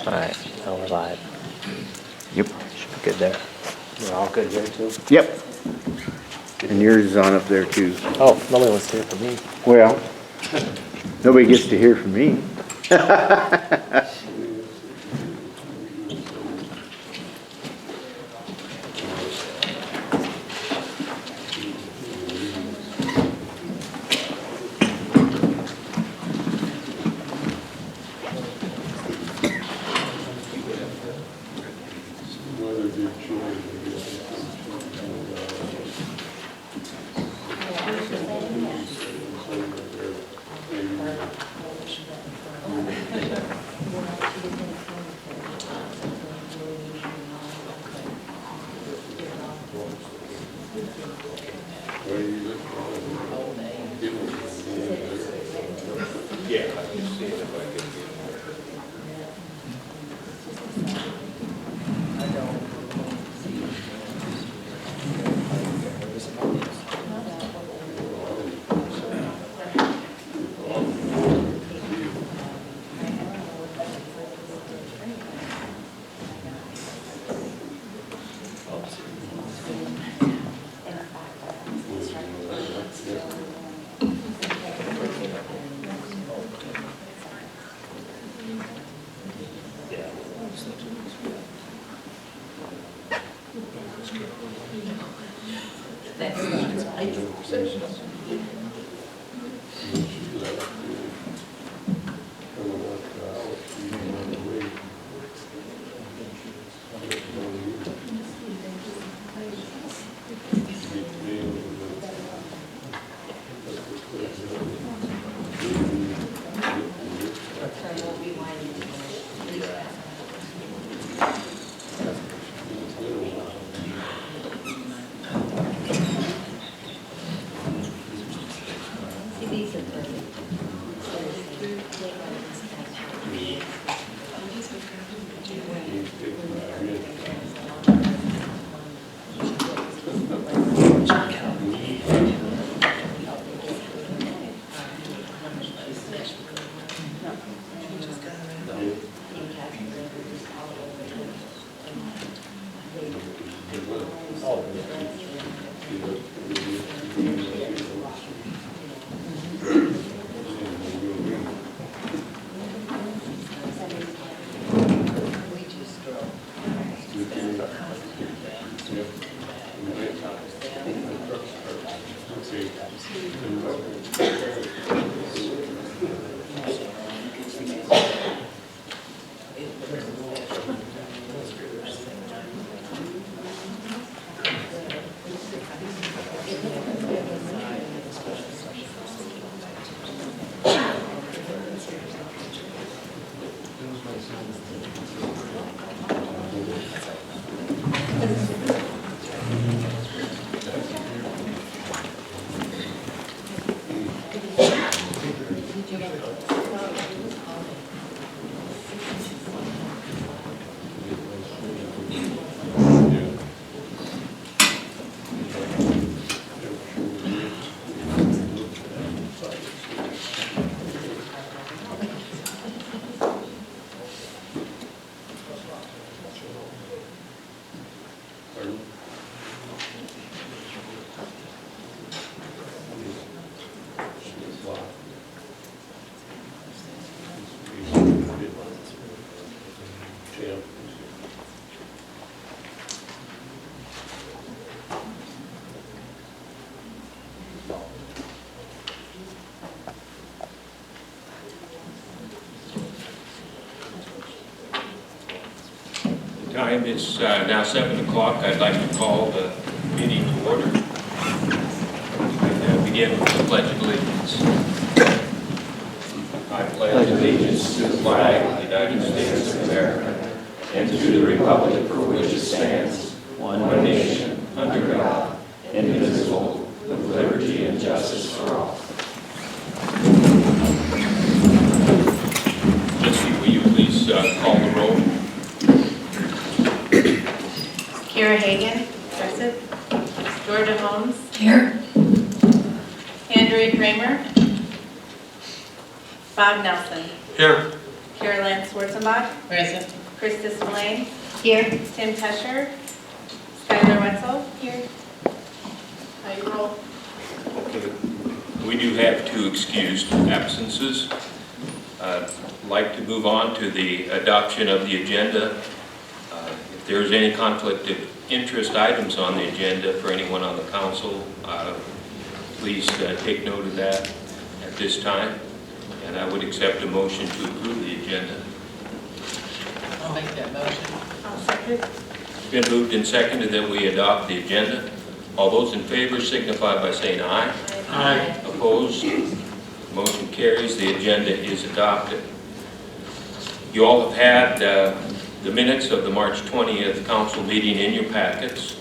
All right, now we're live. Yep. Should be good there. We're all good here too? Yep. And yours is on up there too. Oh, nobody wants to hear from me. Well, nobody gets to hear from me. Time is now 7 o'clock. I'd like to call the meeting to order. And begin with the Pledge of Allegiance. I pledge allegiance to the flag of the United States of America and to the republic for which it stands, one nation, under God, indivisible, with liberty and justice for all. Missy, will you please call the roll? Kira Hagan, present. Georgia Holmes. Here. Andrea Kramer. Bob Nelson. Here. Carol Ann Schwarzenbach, Present. Krista Spillane. Here. Tim Tesher. Skylar Wetzel. Here. How you roll? Okay. We do have 2 excused absences. I'd like to move on to the adoption of the agenda. If there's any conflict of interest items on the agenda for anyone on the council, please take note of that at this time. And I would accept a motion to approve the agenda. I'll make that motion. I'll second. It's been moved and seconded that we adopt the agenda. All those in favor signify by saying aye. Aye. Opposed? Motion carries. The agenda is adopted. You all have had the minutes of the March 20th council meeting in your packets.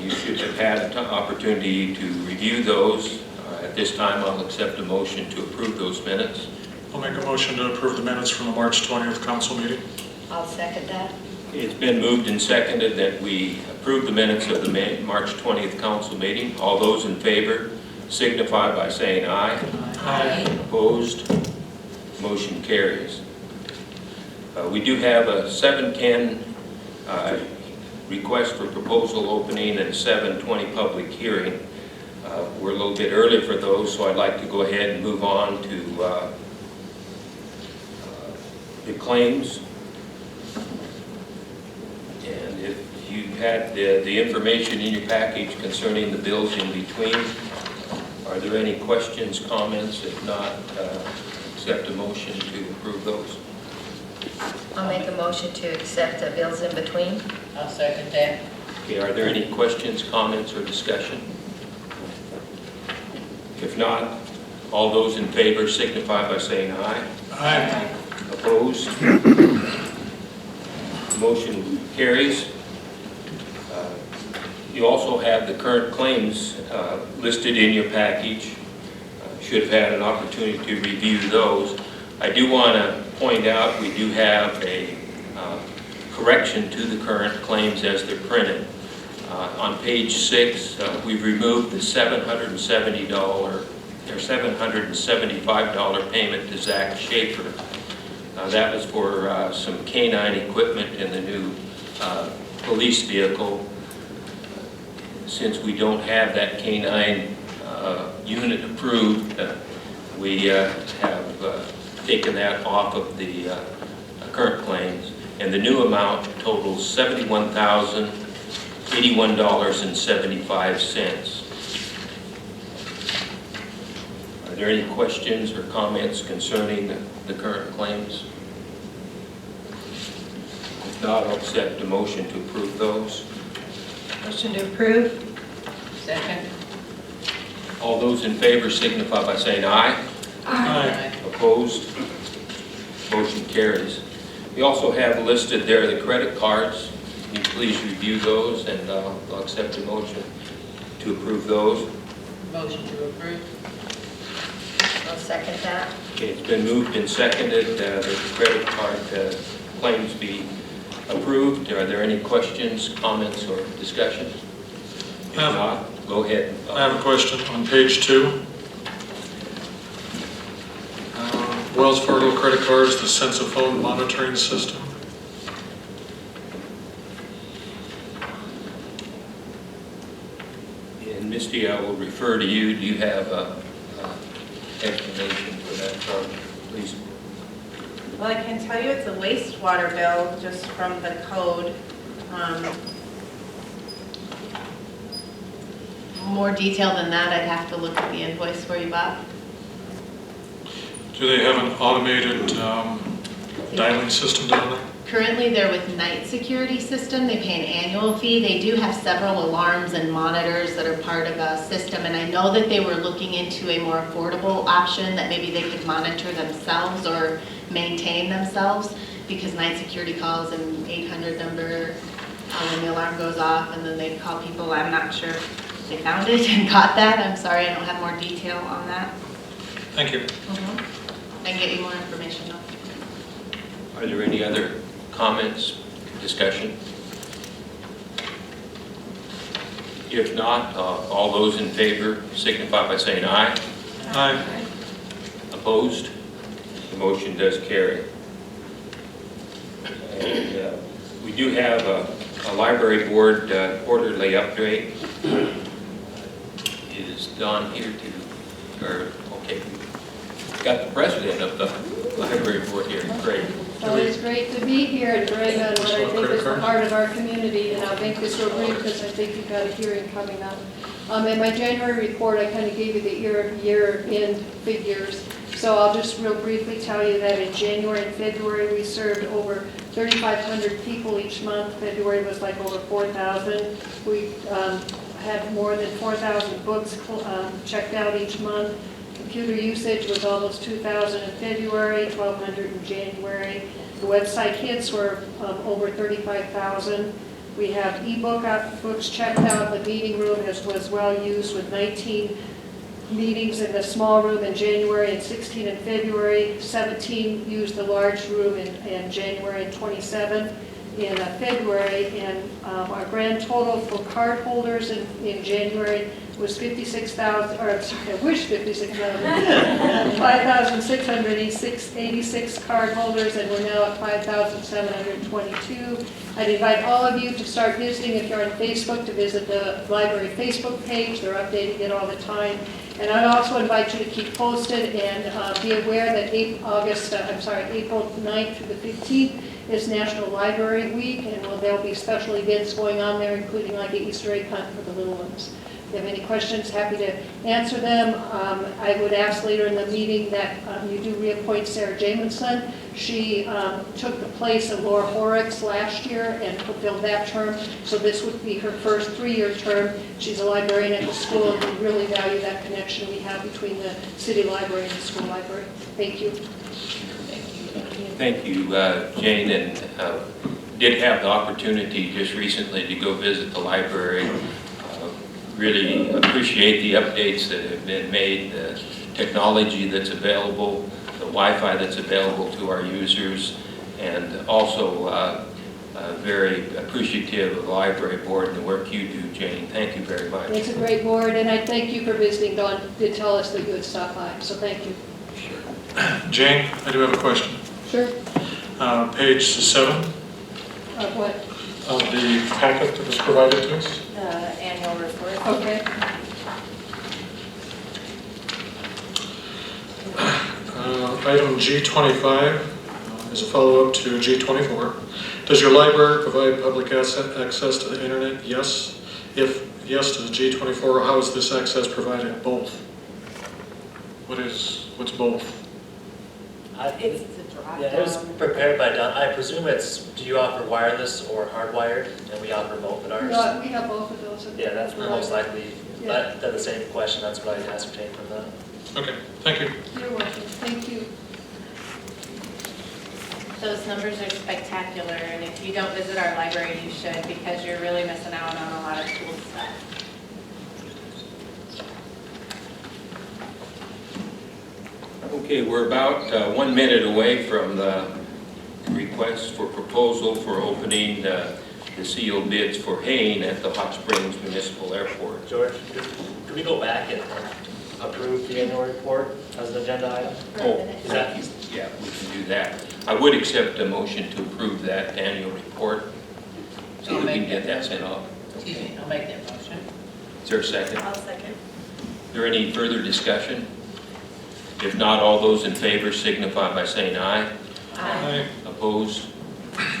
You should have had an opportunity to review those. At this time, I'll accept a motion to approve those minutes. I'll make a motion to approve the minutes from the March 20th council meeting. I'll second that. It's been moved and seconded that we approve the minutes of the March 20th council meeting. All those in favor signify by saying aye. Aye. Opposed? Motion carries. We do have a 7:10 request for proposal opening and 7:20 public hearing. We're a little bit early for those, so I'd like to go ahead and move on to the claims. And if you had the information in your package concerning the bills in between, are there any questions, comments? If not, accept a motion to approve those. I'll make a motion to accept the bills in between. I'll second that. Okay, are there any questions, comments, or discussion? If not, all those in favor signify by saying aye. Aye. Opposed? Motion carries. You also have the current claims listed in your package. Should have had an opportunity to review those. I do want to point out we do have a correction to the current claims as they're printed. On page 6, we've removed the $775 payment to Zach Schaefer. That was for some canine equipment in the new police vehicle. Since we don't have that canine unit approved, we have taken that off of the current claims. And the new amount totals $71,081.75. Are there any questions or comments concerning the current claims? If not, I'll accept a motion to approve those. Motion to approve. Second. All those in favor signify by saying aye. Aye. Opposed? Motion carries. We also have listed there the credit cards. Can you please review those, and I'll accept a motion to approve those. Motion to approve. I'll second that. Okay, it's been moved and seconded that the credit card claims be approved. Are there any questions, comments, or discussion? If not, go ahead. I have a question on page 2. Wells Fargo credit cards, the Sensiphone monitoring system. And Misty, I will refer to you. Do you have explanation for that charge, please? Well, I can tell you it's a wastewater bill just from the code. More detail than that, I'd have to look at the invoice for you, Bob. Do they have an automated dialing system down there? Currently, they're with Night Security System. They pay an annual fee. They do have several alarms and monitors that are part of a system, and I know that they were looking into a more affordable option that maybe they could monitor themselves or maintain themselves, because Night Security calls an 800 number when the alarm goes off, and then they call people. I'm not sure if they found it and got that. I'm sorry, I don't have more detail on that. Thank you. I can get you more information though. Are there any other comments, discussion? If not, all those in favor signify by saying aye. Aye. Opposed? The motion does carry. And we do have a library board quarterly update. Is Don here to, or, okay, we've got the president of the library board here, great. Well, it's great to be here and bring on what I think is the heart of our community, and I'll make this real brief because I think you've got a hearing coming up. In my January report, I kind of gave you the year-end figures, so I'll just real briefly tell you that in January and February, we served over 3,500 people each month. February was like over 4,000. We had more than 4,000 books checked out each month. Computer usage was almost 2,000 in February, 1,200 in January. The website hits were over 35,000. We have e-book books checked out. The meeting room was well used with 19 meetings in the small room in January and 16 in February. 17 used the large room in January and 27 in February. And our grand total for card holders in January was 56,000, or I wish 56,000, 5,686 card holders, and we're now at 5,722. I'd invite all of you to start visiting, if you're on Facebook, to visit the library Facebook page. They're updating it all the time. And I'd also invite you to keep posted and be aware that April 9th through the 15th is National Library Week, and there'll be special events going on there, including like an Easter egg hunt for the little ones. If you have any questions, happy to answer them. I would ask later in the meeting that you do reappoint Sarah Jamison. She took the place of Laura Horrocks last year and fulfilled that term, so this would be her first 3-year term. She's a librarian at the school, and we really value that connection we have between the city library and the school library. Thank you. Thank you, Jane, and did have the opportunity just recently to go visit the library. Really appreciate the updates that have been made, the technology that's available, the Wi-Fi that's available to our users, and also very appreciative of the library board and the work you do, Jane. Thank you very much. It's a great board, and I thank you for visiting. Dawn did tell us that you would stop by, so thank you. Sure. Jane, I do have a question. Sure. Page 7 Of what? of the packet that was provided to us. Annual report. Okay. Item G25 is a follow-up to G24. Does your library provide public access to the internet? Yes. If yes to the G24, how is this access provided? Both. What's both? It's yeah, it was prepared by Don. I presume it's, do you offer wireless or hardwired? And we offer both at ours. No, we have both of those. Yeah, that's most likely, Yeah. that's the same question. That's what I ascertained from that. Okay, thank you. You're welcome. Thank you. Those numbers are spectacular, and if you don't visit our library, you should, because you're really missing out on a lot of cool stuff. Okay, we're about 1 minute away from the request for proposal for opening the sealed bids for haying at the Hot Springs Municipal Airport. George, could we go back and approve the annual report as an agenda item? Oh, thank you. Yeah, we can do that. I would accept a motion to approve that annual report, so I'll that we can make get that that sent off. Excuse me, I'll make that motion. Is there a second? I'll second. Is there any further discussion? If not, all those in favor signify by saying aye. Aye. Opposed?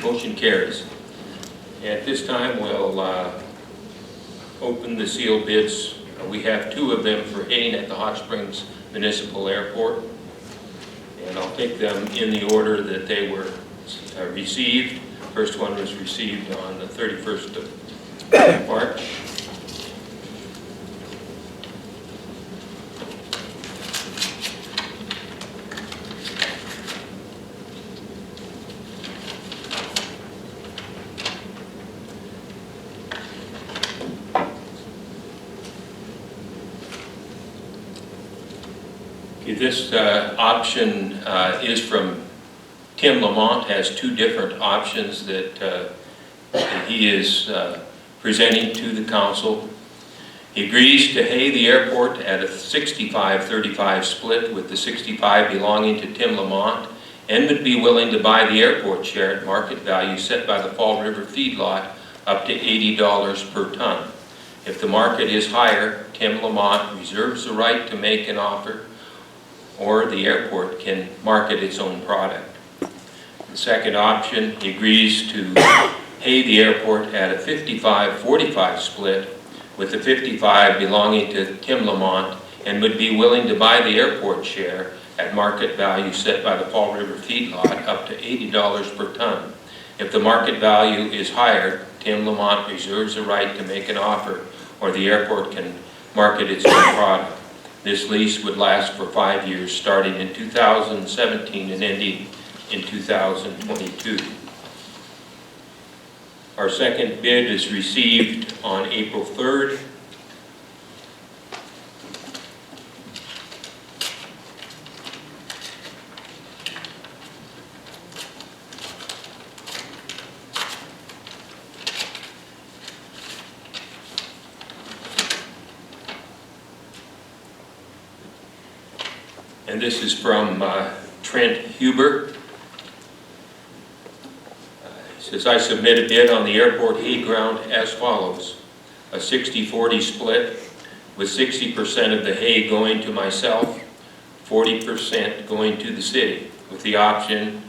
Motion carries. At this time, we'll open the sealed bids. We have 2 of them for haying at the Hot Springs Municipal Airport. And I'll take them in the order that they were received. First one was received on the 31st of March. This option is from Tim Lamont, has 2 different options that he is presenting to the council. He agrees to hay the airport at a 65-35 split, with the 65 belonging to Tim Lamont, and would be willing to buy the airport share at market value set by the Fall River feedlot up to $80 per ton. If the market is higher, Tim Lamont reserves the right to make an offer, or the airport can market its own product. The second option, he agrees to hay the airport at a 55-45 split, with the 55 belonging to Tim Lamont, and would be willing to buy the airport share at market value set by the Fall River feedlot up to $80 per ton. If the market value is higher, Tim Lamont reserves the right to make an offer, or the airport can market its own product. This lease would last for 5 years, starting in 2017 and ending in 2022. Our second bid is received on April 3rd. And this is from Trent Huber. He says, I submit a bid on the airport hay ground as follows. A 60-40 split, with 60% of the hay going to myself, 40% going to the city, with the option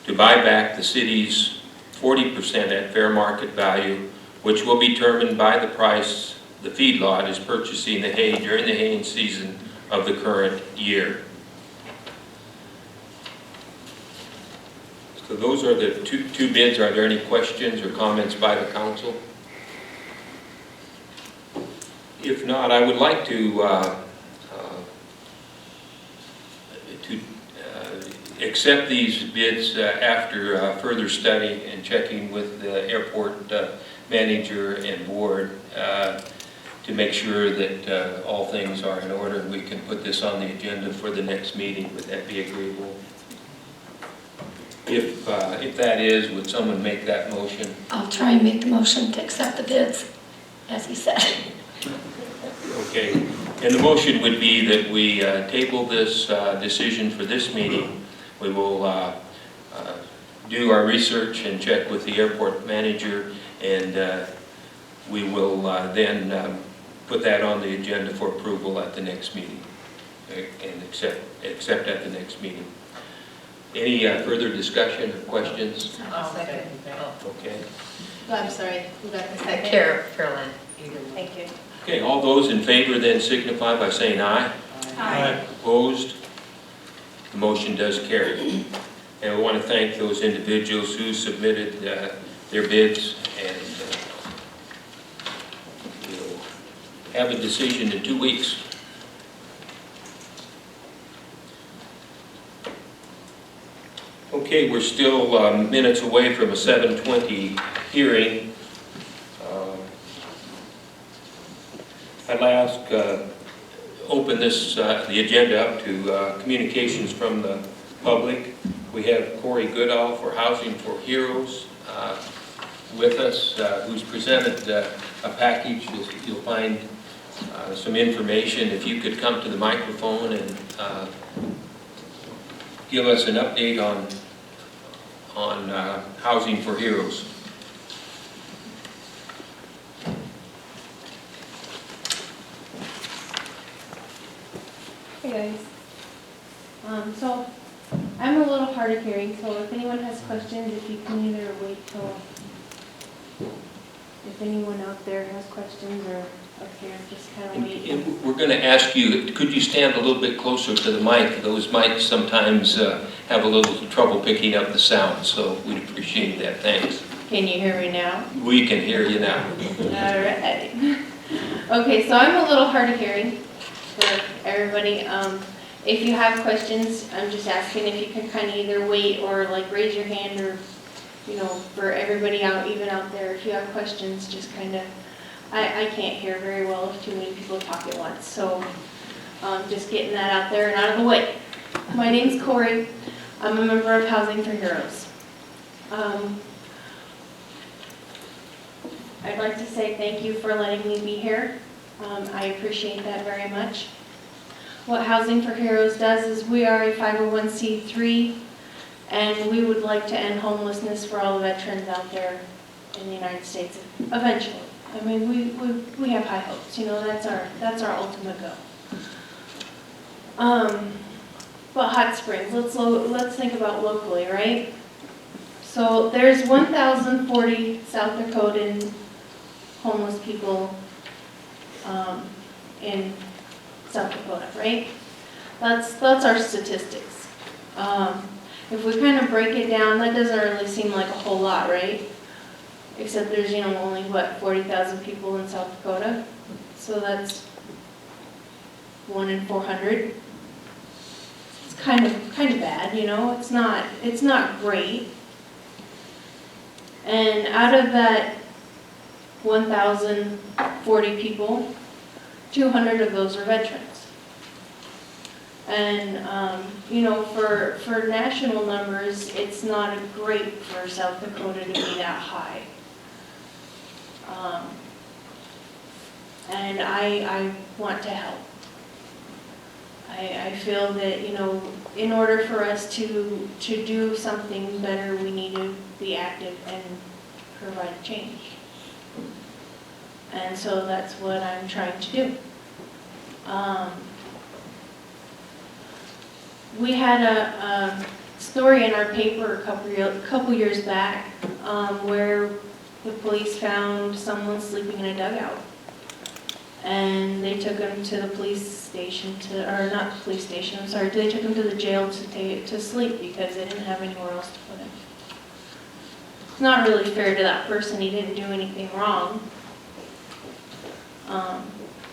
to buy back the city's 40% at fair market value, which will be determined by the price the feedlot is purchasing the hay during the haying season of the current year. So those are the two bids. Are there any questions or comments by the council? If not, I would like to accept these bids after further study and checking with the airport manager and board to make sure that all things are in order and we can put this on the agenda for the next meeting. Would that be agreeable? If that is, would someone make that motion? I'll try and make the motion to accept the bids, as he said. Okay, and the motion would be that we table this decision for this meeting. We will do our research and check with the airport manager, and we will then put that on the agenda for approval at the next meeting, and accept at the next meeting. Any further discussion or questions? I'll second that. Okay. Oh, I'm sorry, who got the second? Carolyn. Thank you. Okay, all those in favor then signify by saying aye. Aye. Opposed? The motion does carry. And I want to thank those individuals who submitted their bids, and we'll have a decision in 2 weeks. Okay, we're still minutes away from a 7:20 hearing. I'd ask, open this, the agenda up to communications from the public. We have Corey Goodall for Housing for Heroes with us, who's presented a package. You'll find some information. If you could come to the microphone and give us an update on Housing for Heroes. Hey guys, so I'm a little hard of hearing, so if anyone has questions, if you can either wait till, if anyone out there has questions, or up here, just kind of wait. And we're going to ask you, could you stand a little bit closer to the mic? Those mics sometimes have a little trouble picking up the sound, so we'd appreciate that. Thanks. Can you hear me now? We can hear you now. All right. Okay, so I'm a little hard of hearing for everybody. If you have questions, I'm just asking if you can kind of either wait or like raise your hand, or, you know, for everybody out, even out there, if you have questions, just kind of, I can't hear very well if too many people talk at once, so just getting that out there and out of the way. My name's Corey. I'm a member of Housing for Heroes. I'd like to say thank you for letting me be here. I appreciate that very much. What Housing for Heroes does is we are a 501c3, and we would like to end homelessness for all the veterans out there in the United States eventually. I mean, we have high hopes, you know, that's our ultimate goal. But Hot Springs, let's think about locally, right? So there's 1,040 South Dakotan homeless people in South Dakota, right? That's our statistics. If we kind of break it down, that doesn't really seem like a whole lot, right? Except there's, you know, only, what, 40,000 people in South Dakota? So that's 1 in 400. It's kind of bad, you know? It's not great. And out of that 1,040 people, 200 of those are veterans. And, you know, for national numbers, it's not great for South Dakota to be that high. And I want to help. I feel that, you know, in order for us to do something better, we need to be active and provide change. And so that's what I'm trying to do. We had a story in our paper a couple years back where the police found someone sleeping in a dugout. And they took him to the police station or not the police station, I'm sorry, they took him to the jail to sleep because they didn't have anywhere else to put him. It's not really fair to that person, he didn't do anything wrong.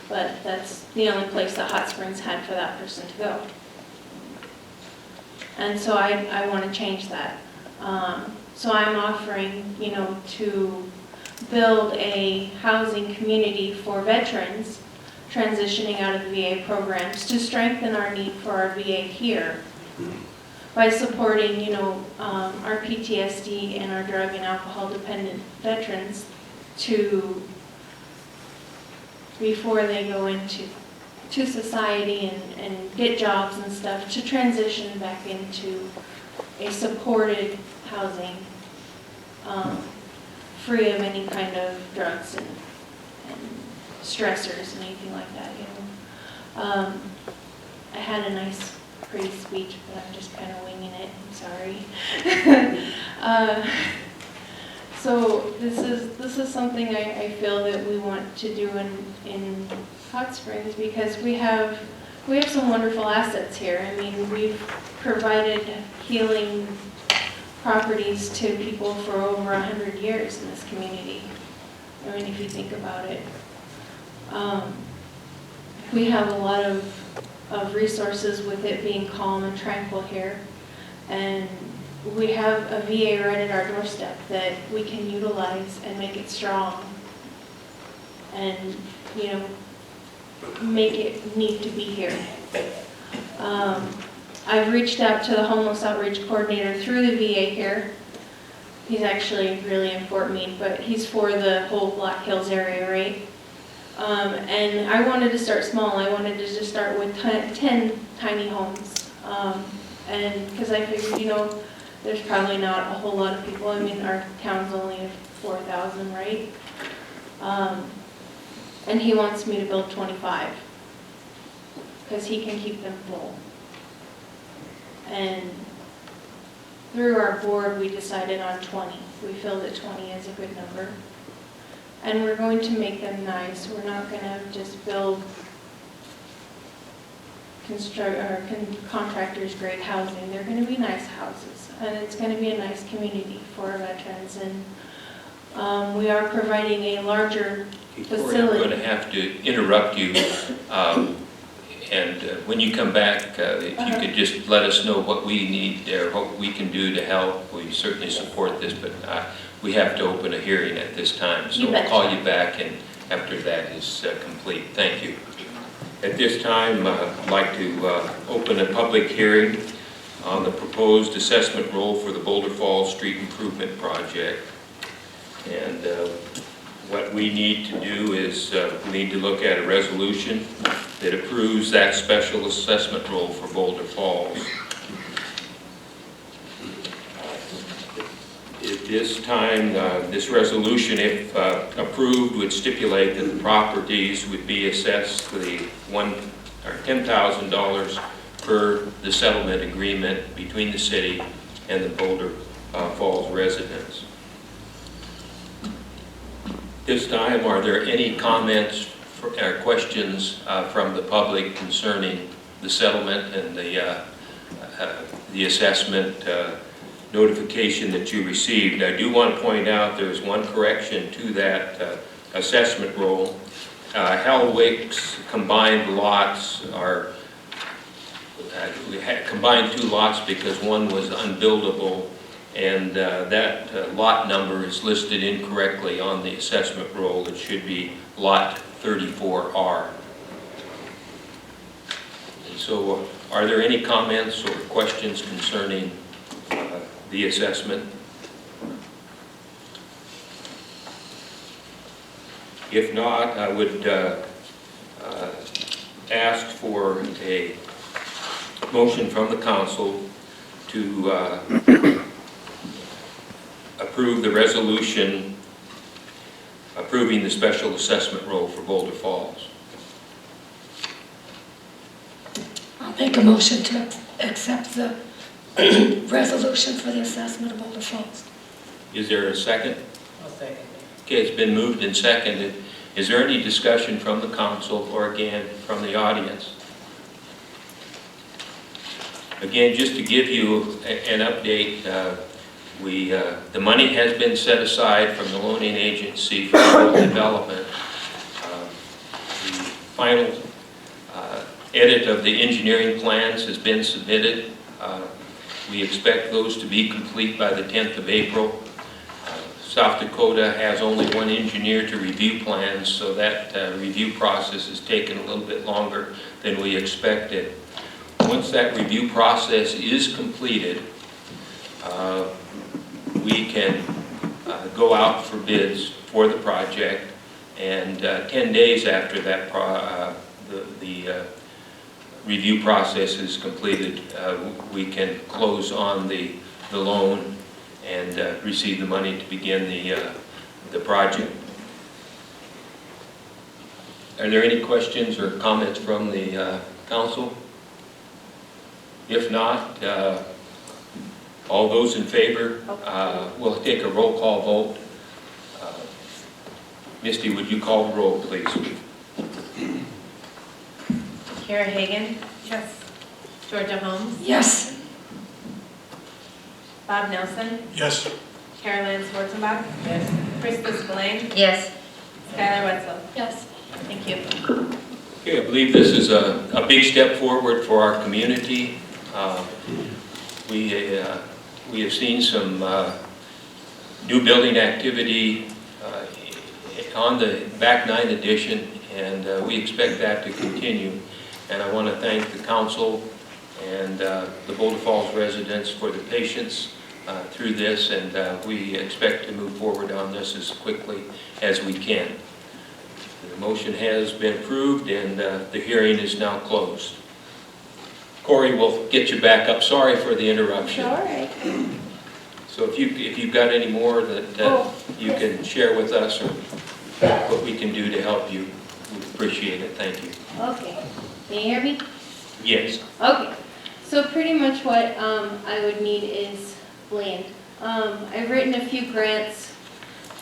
But that's the only place that Hot Springs had for that person to go. And so I want to change that. So I'm offering, you know, to build a housing community for veterans transitioning out of the VA programs to strengthen our need for our VA here by supporting, you know, our PTSD and our drug and alcohol dependent veterans before they go into society and get jobs and stuff, to transition back into a supported housing, free of any kind of drugs and stressors and anything like that, you know. I had a nice, pretty speech, but I'm just kind of winging it, I'm sorry. So this is something I feel that we want to do in Hot Springs because we have some wonderful assets here. I mean, we've provided healing properties to people for over 100 years in this community. I mean, if you think about it. We have a lot of resources with it being calm and tranquil here. And we have a VA right at our doorstep that we can utilize and make it strong and, you know, make it need to be here. I've reached out to the homeless outreach coordinator through the VA here. He's actually really in Fort Meade, but he's for the whole Black Hills area, right? And I wanted to start small. I wanted to just start with 10 tiny homes. And because I figured, you know, there's probably not a whole lot of people. I mean, our town's only 4,000, right? And he wants me to build 25 because he can keep them full. And through our board, we decided on 20. We feel that 20 is a good number. And we're going to make them nice. We're not going to just build contractors' grade housing. They're going to be nice houses. And it's going to be a nice community for our veterans. And we are providing a larger facility. I'm going to have to interrupt you. And when you come back, if you could just let us know what we need or what we can do to help. We certainly support this, but we have to open a hearing at this time. So we'll call you back and after that is complete. Thank you. At this time, I'd like to open a public hearing on the proposed assessment roll for the Boulder Falls Street Improvement Project. And what we need to do is we need to look at a resolution that approves that special assessment roll for Boulder Falls. At this time, this resolution, if approved, would stipulate that the properties would be assessed the $10,000 per the settlement agreement between the city and the Boulder Falls residents. This time, are there any comments or questions from the public concerning the settlement and the assessment notification that you received? I do want to point out there's one correction to that assessment roll. Hellwick's combined lots are, we had combined 2 lots because one was unbuildable, and that lot number is listed incorrectly on the assessment roll. It should be lot 34R. And so are there any comments or questions concerning the assessment? If not, I would ask for a motion from the council to approve the resolution approving the special assessment roll for Boulder Falls. I'll make a motion to accept the resolution for the assessment of Boulder Falls. Is there a second? I'll second Okay, it's been moved and seconded. Is there any discussion from the council or again from the audience? Again, just to give you an update, the money has been set aside from the loaning agency for rural development. The final edit of the engineering plans has been submitted. We expect those to be complete by the 10th of April. South Dakota has only one engineer to review plans, so that review process has taken a little bit longer than we expected. Once that review process is completed, we can go out for bids for the project, and 10 days after that the review process is completed, we can close on the loan and receive the money to begin the project. Are there any questions or comments from the council? If not, all those in favor, we'll take a roll call vote. Misty, would you call the roll, please? Kara Hagan, Yes. Georgia Holmes, Yes. Bob Nelson, Yes. Carolyn Schwarzenbach, Yes. Krista Spillane, Yes. Skylar Wetzel. Yes. Thank you. Okay, I believe this is a big step forward for our community. We have seen some new building activity on the back 9 addition, and we expect that to continue. And I want to thank the council and the Boulder Falls residents for the patience through this, and we expect to move forward on this as quickly as we can. The motion has been approved, and the hearing is now closed. Corey, we'll get you back up. Sorry for the interruption. All right. So if you've got any more that you can share with us, or what we can do to help you, we appreciate it. Thank you. Okay. Can you hear me? Yes. Okay. So pretty much what I would need is land. I've written a few grants,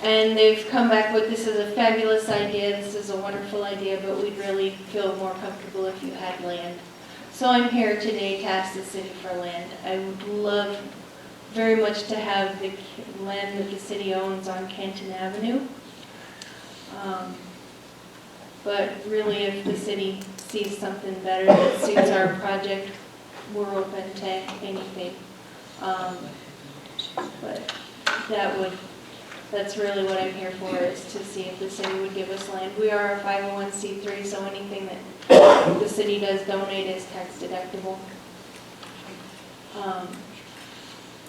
and they've come back with, this is a fabulous idea, this is a wonderful idea, but we'd really feel more comfortable if you had land. So I'm here today to ask the city for land. I would love very much to have the land that the city owns on Canton Avenue. But really, if the city sees something better that suits our project, we're open to anything. But that's really what I'm here for, is to see if the city would give us land. We are a 501c3, so anything that the city does donate is tax deductible.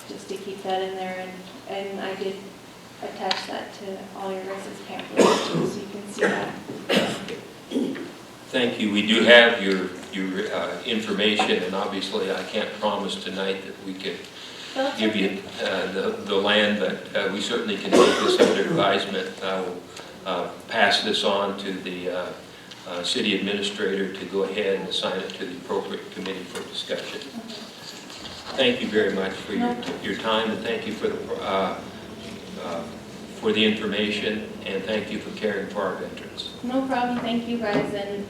Just to keep that in there, and I attach that to all your guys' pamphlets too, so you can see that. Thank you. We do have your information, and obviously I can't promise tonight that we could That's give you the land, but we certainly can take this under advisement. I will pass this on to the city administrator to go ahead and assign it to the appropriate committee for discussion. Thank you very much for your time, and thank you for the information, and thank you for caring for our veterans. No problem, thank you guys, and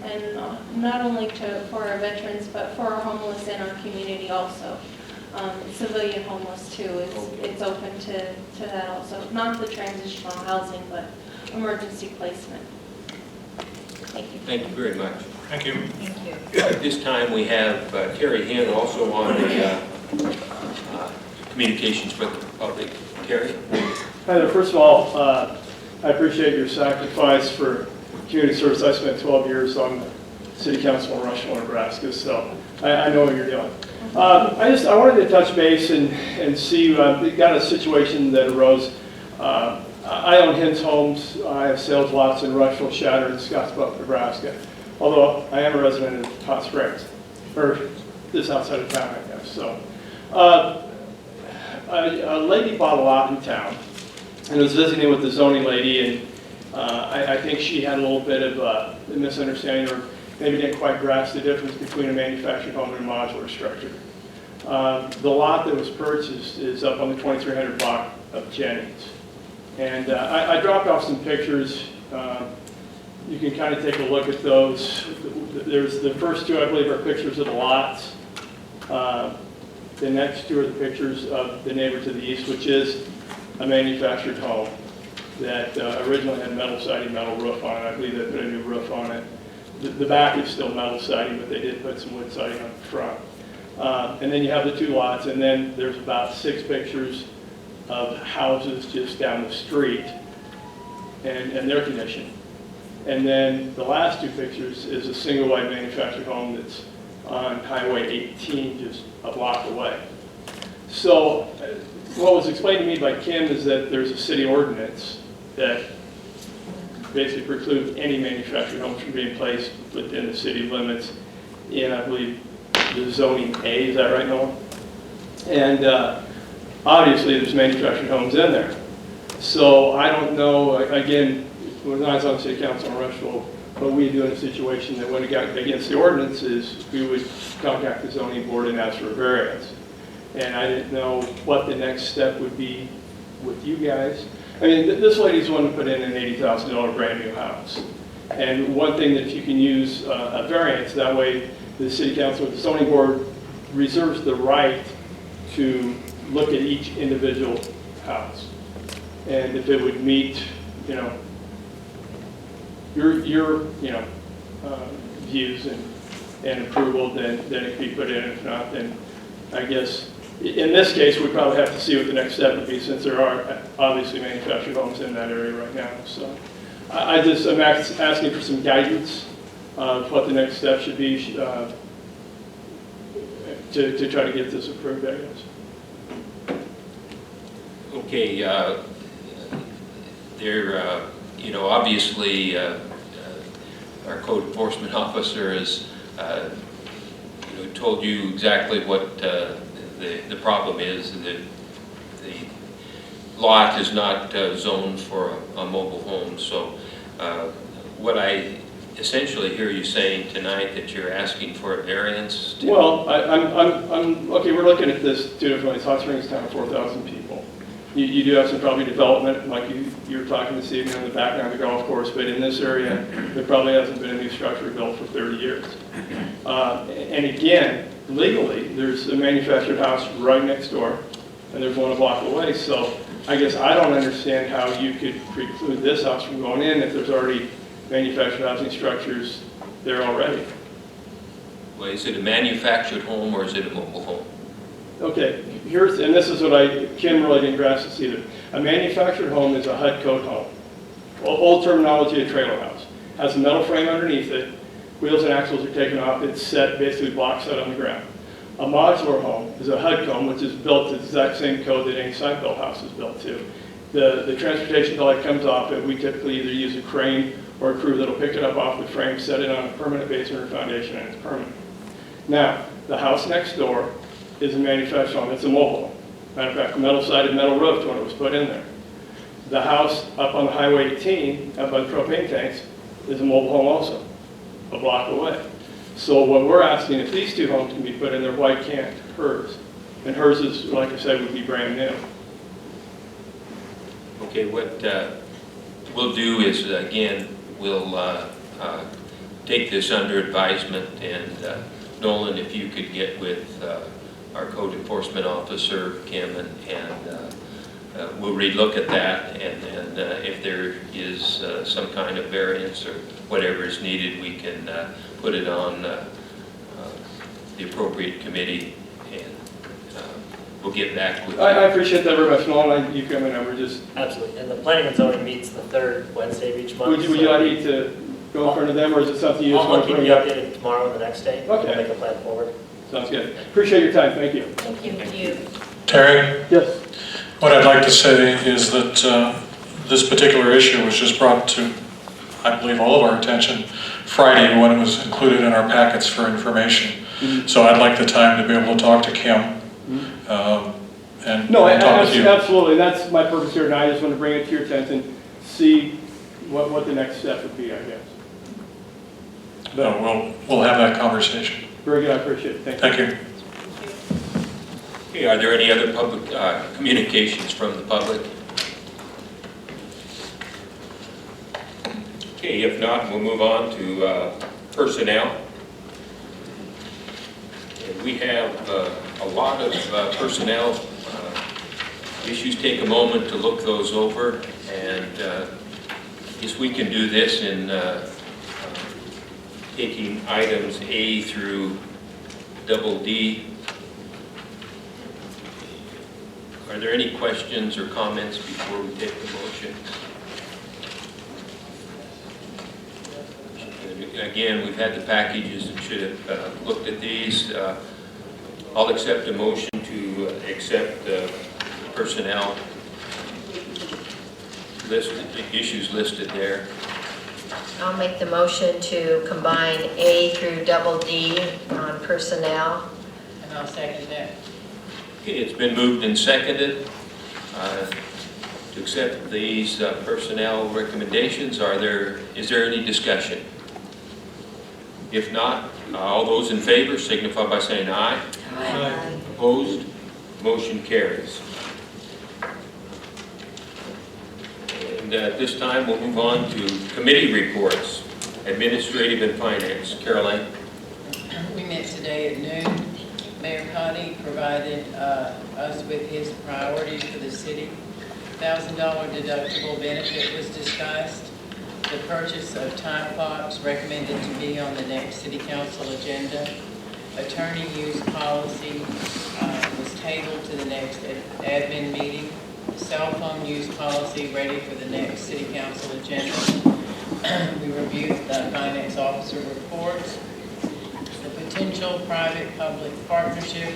not only for our veterans, but for our homeless in our community also. Civilian homeless too, it's open to that also. Not the transitional housing, but emergency placement. Thank you. Thank you very much. Thank you. Thank you. At this time, we have Terry Hinn also on the communications for the public. Terry? Hi there. First of all, I appreciate your sacrifice for community service. I spent 12 years on the city council in Rushmore, Nebraska, so I know what you're doing. I wanted to touch base and see, we got a situation that arose. I own Hinn's Homes. I have sales lots in Rushville, Shatter, and Scottsbluff, Nebraska. Although I am a resident of Hot Springs, or just outside of town, I guess. So, a lady bought a lot in town, and was visiting with the zoning lady, and I think she had a little bit of a misunderstanding, or maybe didn't quite grasp the difference between a manufactured home and a modular structure. The lot that was purchased is up on the 2300 block of Jennings. And I dropped off some pictures. You can kind of take a look at those. There's the first two, I believe, are pictures of the lots. The next two are the pictures of the neighbor to the east, which is a manufactured home that originally had metal siding, metal roof on it. I believe they put a new roof on it. The back is still metal siding, but they did put some wood siding on the front. And then you have the two lots, and then there's about 6 pictures of houses just down the street and their condition. And then the last 2 pictures is a single wide manufactured home that's on Highway 18, just a block away. So what was explained to me by Kim is that there's a city ordinance that basically precludes any manufactured homes from being placed within the city limits in, I believe, the zoning A. Is that right, Noah? And obviously there's manufactured homes in there. So I don't know, again, when I was on the city council in Rushville, what we do in a situation that went against the ordinance is we would contact the zoning board and ask for a variance. And I didn't know what the next step would be with you guys. I mean, this lady's one to put in an $80,000 brand new house. And one thing that if you can use a variance, that way the city council, the zoning board reserves the right to look at each individual house. And if it would meet, you know, your views and approval, then it could be put in. If not, then I guess in this case we probably have to see what the next step would be, since there are obviously manufactured homes in that area right now. So I'm asking for some guidance of what the next step should be to try to get this approved, I guess. Okay, obviously, our code enforcement officer has told you exactly what the problem is. The lot is not zoned for a mobile home. So what I essentially hear you saying tonight, that you're asking for a variance to... Well, I'm okay, we're looking at this 2 different ways. Hot Springs town, 4,000 people. You do have some probably development, like you were talking this evening on the background of the golf course, but in this area, there probably hasn't been a new structure built for 30 years. And again, legally, there's a manufactured house right next door, and there's one a block away. So I guess I don't understand how you could preclude this house from going in if there's already manufactured housing structures there already. Well, is it a manufactured home or is it a mobile home? Okay, and this is what Kim really didn't grasp this either. A manufactured home is a HUD code home. Old terminology, a trailer house. Has a metal frame underneath it, wheels and axles are taken off, it's set, basically block set on the ground. A modular home is a HUD home, which is built to the exact same code that any site-built house is built to. The transportation until it comes off it, we typically either use a crane or a crew that'll pick it up off the frame, set it on a permanent basement or foundation, and it's permanent. Now, the house next door is a manufactured home. It's a mobile home. Matter of fact, metal-sided, metal roofed when it was put in there. The house up on Highway 18, up by the propane tanks, is a mobile home also, a block away. So what we're asking, if these two homes can be put in there, why can't hers? And hers is, like I said, would be brand new. Okay, what we'll do is, again, we'll take this under advisement, and Nolan, if you could get with our code enforcement officer, Kim, and we'll relook at that, and if there is some kind of variance or whatever is needed, we can put it on the appropriate committee, and we'll get back with you. I appreciate that very much, Nolan. You come in over just. Absolutely, and the planning and zoning meets the third Wednesday of each month. Would you like me to go in front of them, or is it something you just want I'll to keep bring you up? updated tomorrow and the next day. Okay. We'll make a plan forward. Sounds good. Appreciate your time. Thank you. Thank you. Terry, Yes. what I'd like to say is that this particular issue was just brought to, I believe, all of our attention Friday when it was included in our packets for information. So I'd like the time to be able to talk to Kim and No, talk with you. absolutely. That's my purpose here tonight. I just want to bring it to your attention, see what the next step would be, I guess. We'll have that conversation. Very good. I appreciate it. Thank you. Thank you. Okay, are there any other public communications from the public? Okay, if not, we'll move on to personnel. And we have a lot of personnel issues. Take a moment to look those over, and I guess we can do this in taking items A through double D. Are there any questions or comments before we take the motion? Again, we've had the packages and should have looked at these. I'll accept a motion to accept the personnel list, the issues listed there. I'll make the motion to combine A through double D on personnel. And I'll second that. Okay, it's been moved and seconded to accept these personnel recommendations. Is there any discussion? If not, all those in favor signify by saying aye. Aye. Opposed? Motion carries. And at this time, we'll move on to committee reports, administrative and finance. Caroline? We met today at noon. Mayor Cotty provided us with his priorities for the city. $1,000 deductible benefit was discussed. The purchase of time clocks recommended to be on the next city council agenda. Attorney use policy was tabled to the next admin meeting. Cell phone use policy ready for the next city council agenda. We reviewed the finance officer reports. The potential private-public partnership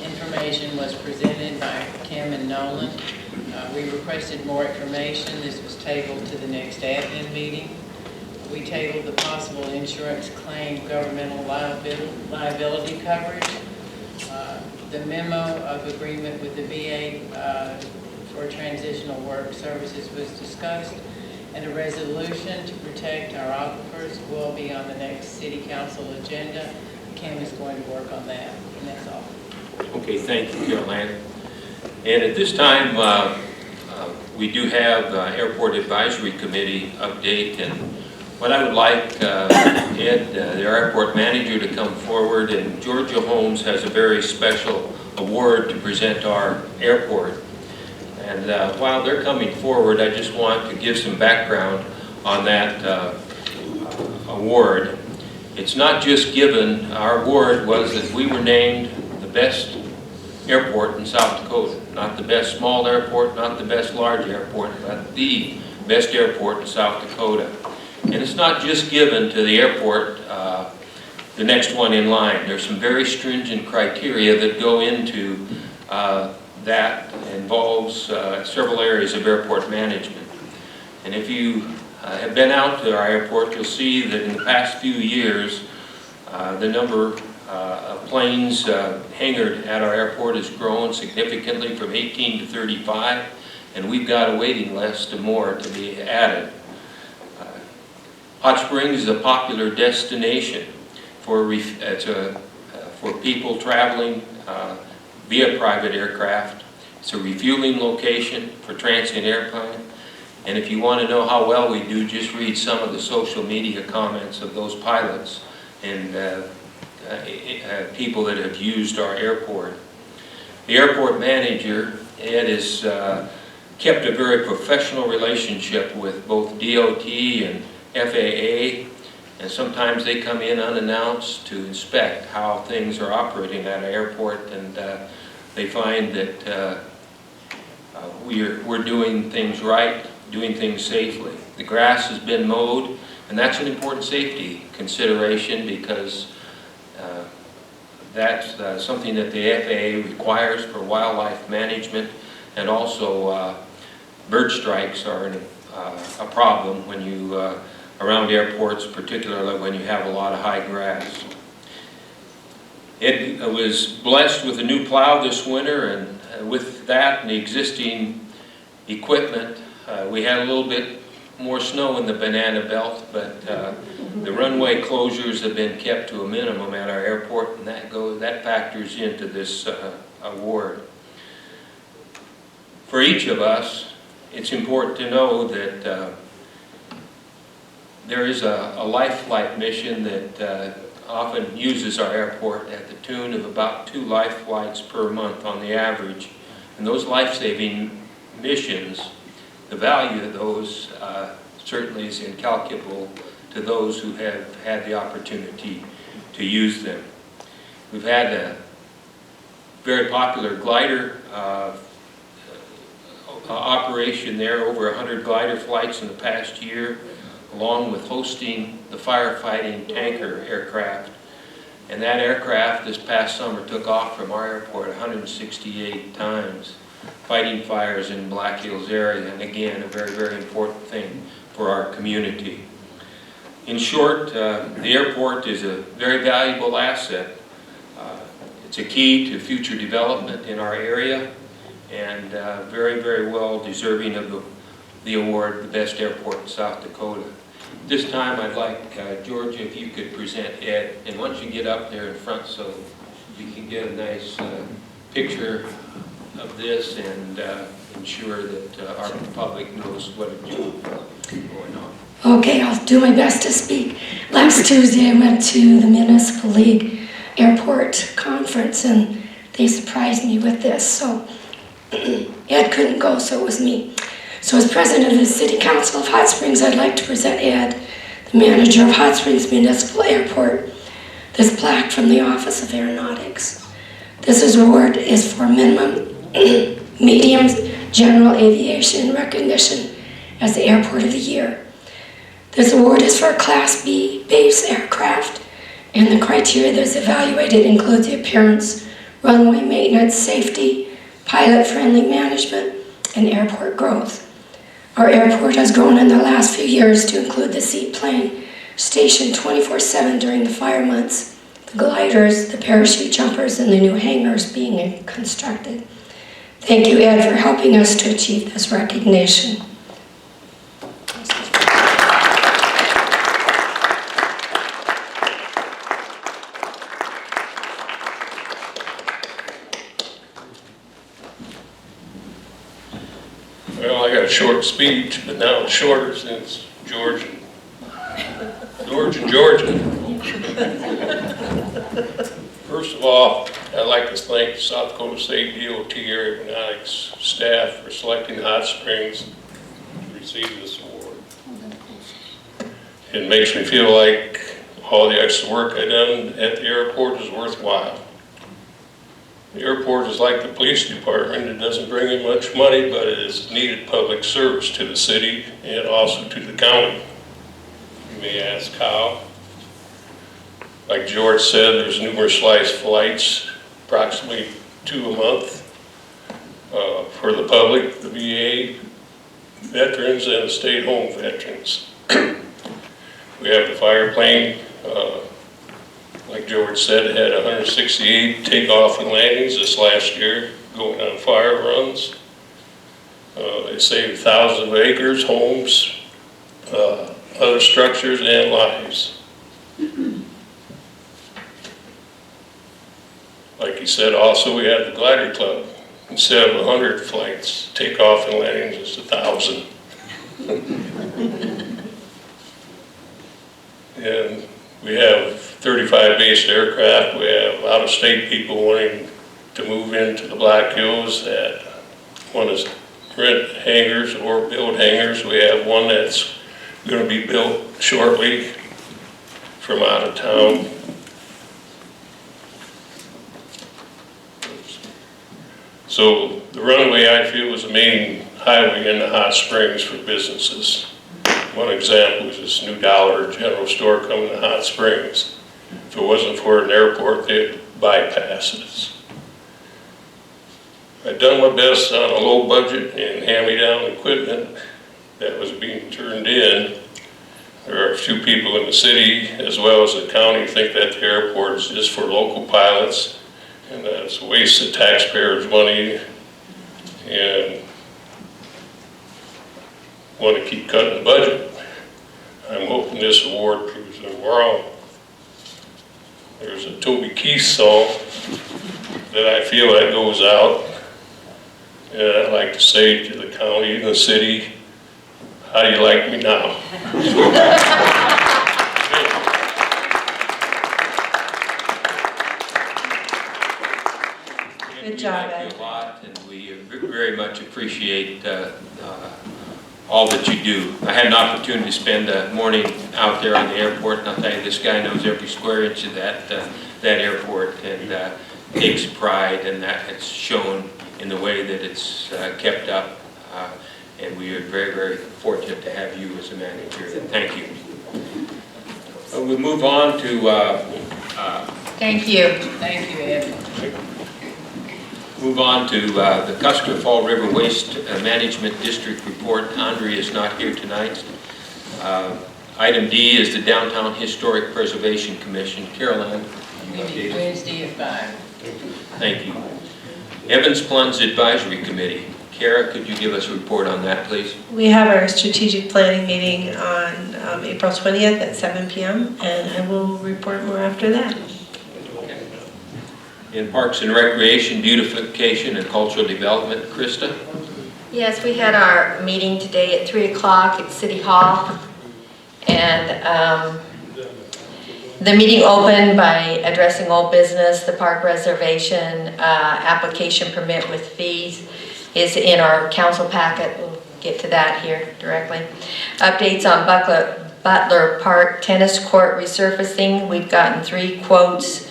information was presented by Kim and Nolan. We requested more information. This was tabled to the next admin meeting. We tabled the possible insurance claim governmental liability coverage. The memo of agreement with the VA for transitional work services was discussed, and a resolution to protect our aquifers will be on the next city council agenda. Kim is going to work on that, and that's all. Okay, thank you, Caroline. And at this time, we do have Airport Advisory Committee update, and what I would like Ed, the airport manager, to come forward, and Georgia Holmes has a very special award to present our airport. And while they're coming forward, I just want to give some background on that award. It's not just given, our award was that we were named the best airport in South Dakota. Not the best small airport, not the best large airport, but the best airport in South Dakota. And it's not just given to the airport, the next one in line. There's some very stringent criteria that go into that involves several areas of airport management. And if you have been out to our airport, you'll see that in the past few years, the number of planes hangared at our airport has grown significantly from 18 to 35, and we've got a waiting list of more to be added. Hot Springs is a popular destination for people traveling via private aircraft. It's a refueling location for transient airplane. And if you want to know how well we do, just read some of the social media comments of those pilots and people that have used our airport. The airport manager, Ed, has kept a very professional relationship with both DOT and FAA, and sometimes they come in unannounced to inspect how things are operating at our airport, and they find that we're doing things right, doing things safely. The grass has been mowed, and that's an important safety consideration because that's something that the FAA requires for wildlife management, and also bird strikes are a problem when you around airports, particularly when you have a lot of high grass. It was blessed with a new plow this winter, and with that and the existing equipment, we had a little bit more snow in the Banana Belt, but the runway closures have been kept to a minimum at our airport, and that factors into this award. For each of us, it's important to know that there is a life flight mission that often uses our airport at the tune of about 2 life flights per month on the average. And those life-saving missions, the value of those certainly is incalculable to those who have had the opportunity to use them. We've had a very popular glider operation there, over 100 glider flights in the past year, along with hosting the firefighting tanker aircraft. And that aircraft this past summer took off from our airport 168 times, fighting fires in Black Hills area, and again, a very, very important thing for our community. In short, the airport is a very valuable asset. It's a key to future development in our area, and very, very well deserving of the award, the best airport in South Dakota. This time I'd like, Georgia, if you could present Ed, and once you get up there in front so you can get a nice picture of this and ensure that our public knows what is going on. Okay, I'll do my best to speak. Last Tuesday I went to the Municipal League Airport Conference, and they surprised me with this. So Ed couldn't go, so it was me. So as president of the City Council of Hot Springs, I'd like to present Ed, the manager of Hot Springs Municipal Airport, this plaque from the Office of Aeronautics. This award is for minimum, medium, general aviation recognition as the Airport of the Year. This award is for a Class B base aircraft, and the criteria that is evaluated include the appearance, runway maintenance, safety, pilot-friendly management, and airport growth. Our airport has grown in the last few years to include the seaplane stationed 24/7 during the fire months, the gliders, the parachute jumpers, and the new hangars being constructed. Thank you, Ed, for helping us to achieve this recognition. Well, I got a short speech, but now it's shorter since George and Georgia. First of all, I'd like to thank the South Dakota State DOT Aeronautics staff for selecting Hot Springs to receive this award. It makes me feel like all the extra work I've done at the airport is worthwhile. The airport is like the police department. It doesn't bring in much money, but it is needed public service to the city and also to the county. You may ask how. Like George said, there's numerous life flights, approximately 2 a month. for the public, the VA veterans, and the stay-at-home veterans. We have the fire plane, like George said, it had 168 takeoff and landings this last year, going on fire runs. They saved thousands of acres, homes, other structures, and lives. Like he said, also we had the glider club. Instead of 100 flights, takeoff and landings, it's 1,000. And we have 35 based aircraft. We have out-of-state people wanting to move into the Black Hills that want to rent hangars or build hangars. We have one that's going to be built shortly from out of town. So the runway, I feel, is the main highway in the hot springs for businesses. One example is this New Dollar General Store coming to Hot Springs. If it wasn't for an airport, they'd bypass us. I've done my best on a low budget and hand-me-down equipment that was being turned in. There are a few people in the city, as well as the county, think that the airport is just for local pilots, and that's a waste of taxpayers' money, and want to keep cutting the budget. I'm hoping this award proves them wrong. There's a Toby Keith song that I feel that goes out, and I'd like to say to the county and the city, how do you like me now? Good job, Thank Ed. you a lot, and we very much appreciate all that you do. I had an opportunity to spend a morning out there on the airport, and I'll tell you, this guy knows every square inch of that airport, and takes pride, and that it's shown in the way that it's kept up. And we are very, very fortunate to have you as a manager. Thank you. We move on to... Thank you. Thank you, Ed. Move on to the Custer Fall River Waste Management District report. Andre is not here tonight. Item D is the Downtown Historic Preservation Commission. Caroline. We meet Wednesday at 5. Thank you. Evans Plunge Advisory Committee. Kara, could you give us a report on that, please? We have our strategic planning meeting on April 20th at 7 p.m. and I will report more after that. In Parks and Recreation, Beautification and Cultural Development, Krista? Yes, we had our meeting today at 3 o'clock at City Hall. And the meeting opened by addressing old business. The park reservation application permit with fees is in our council packet. We'll get to that here directly. Updates on Butler Park tennis court resurfacing. We've gotten 3 quotes.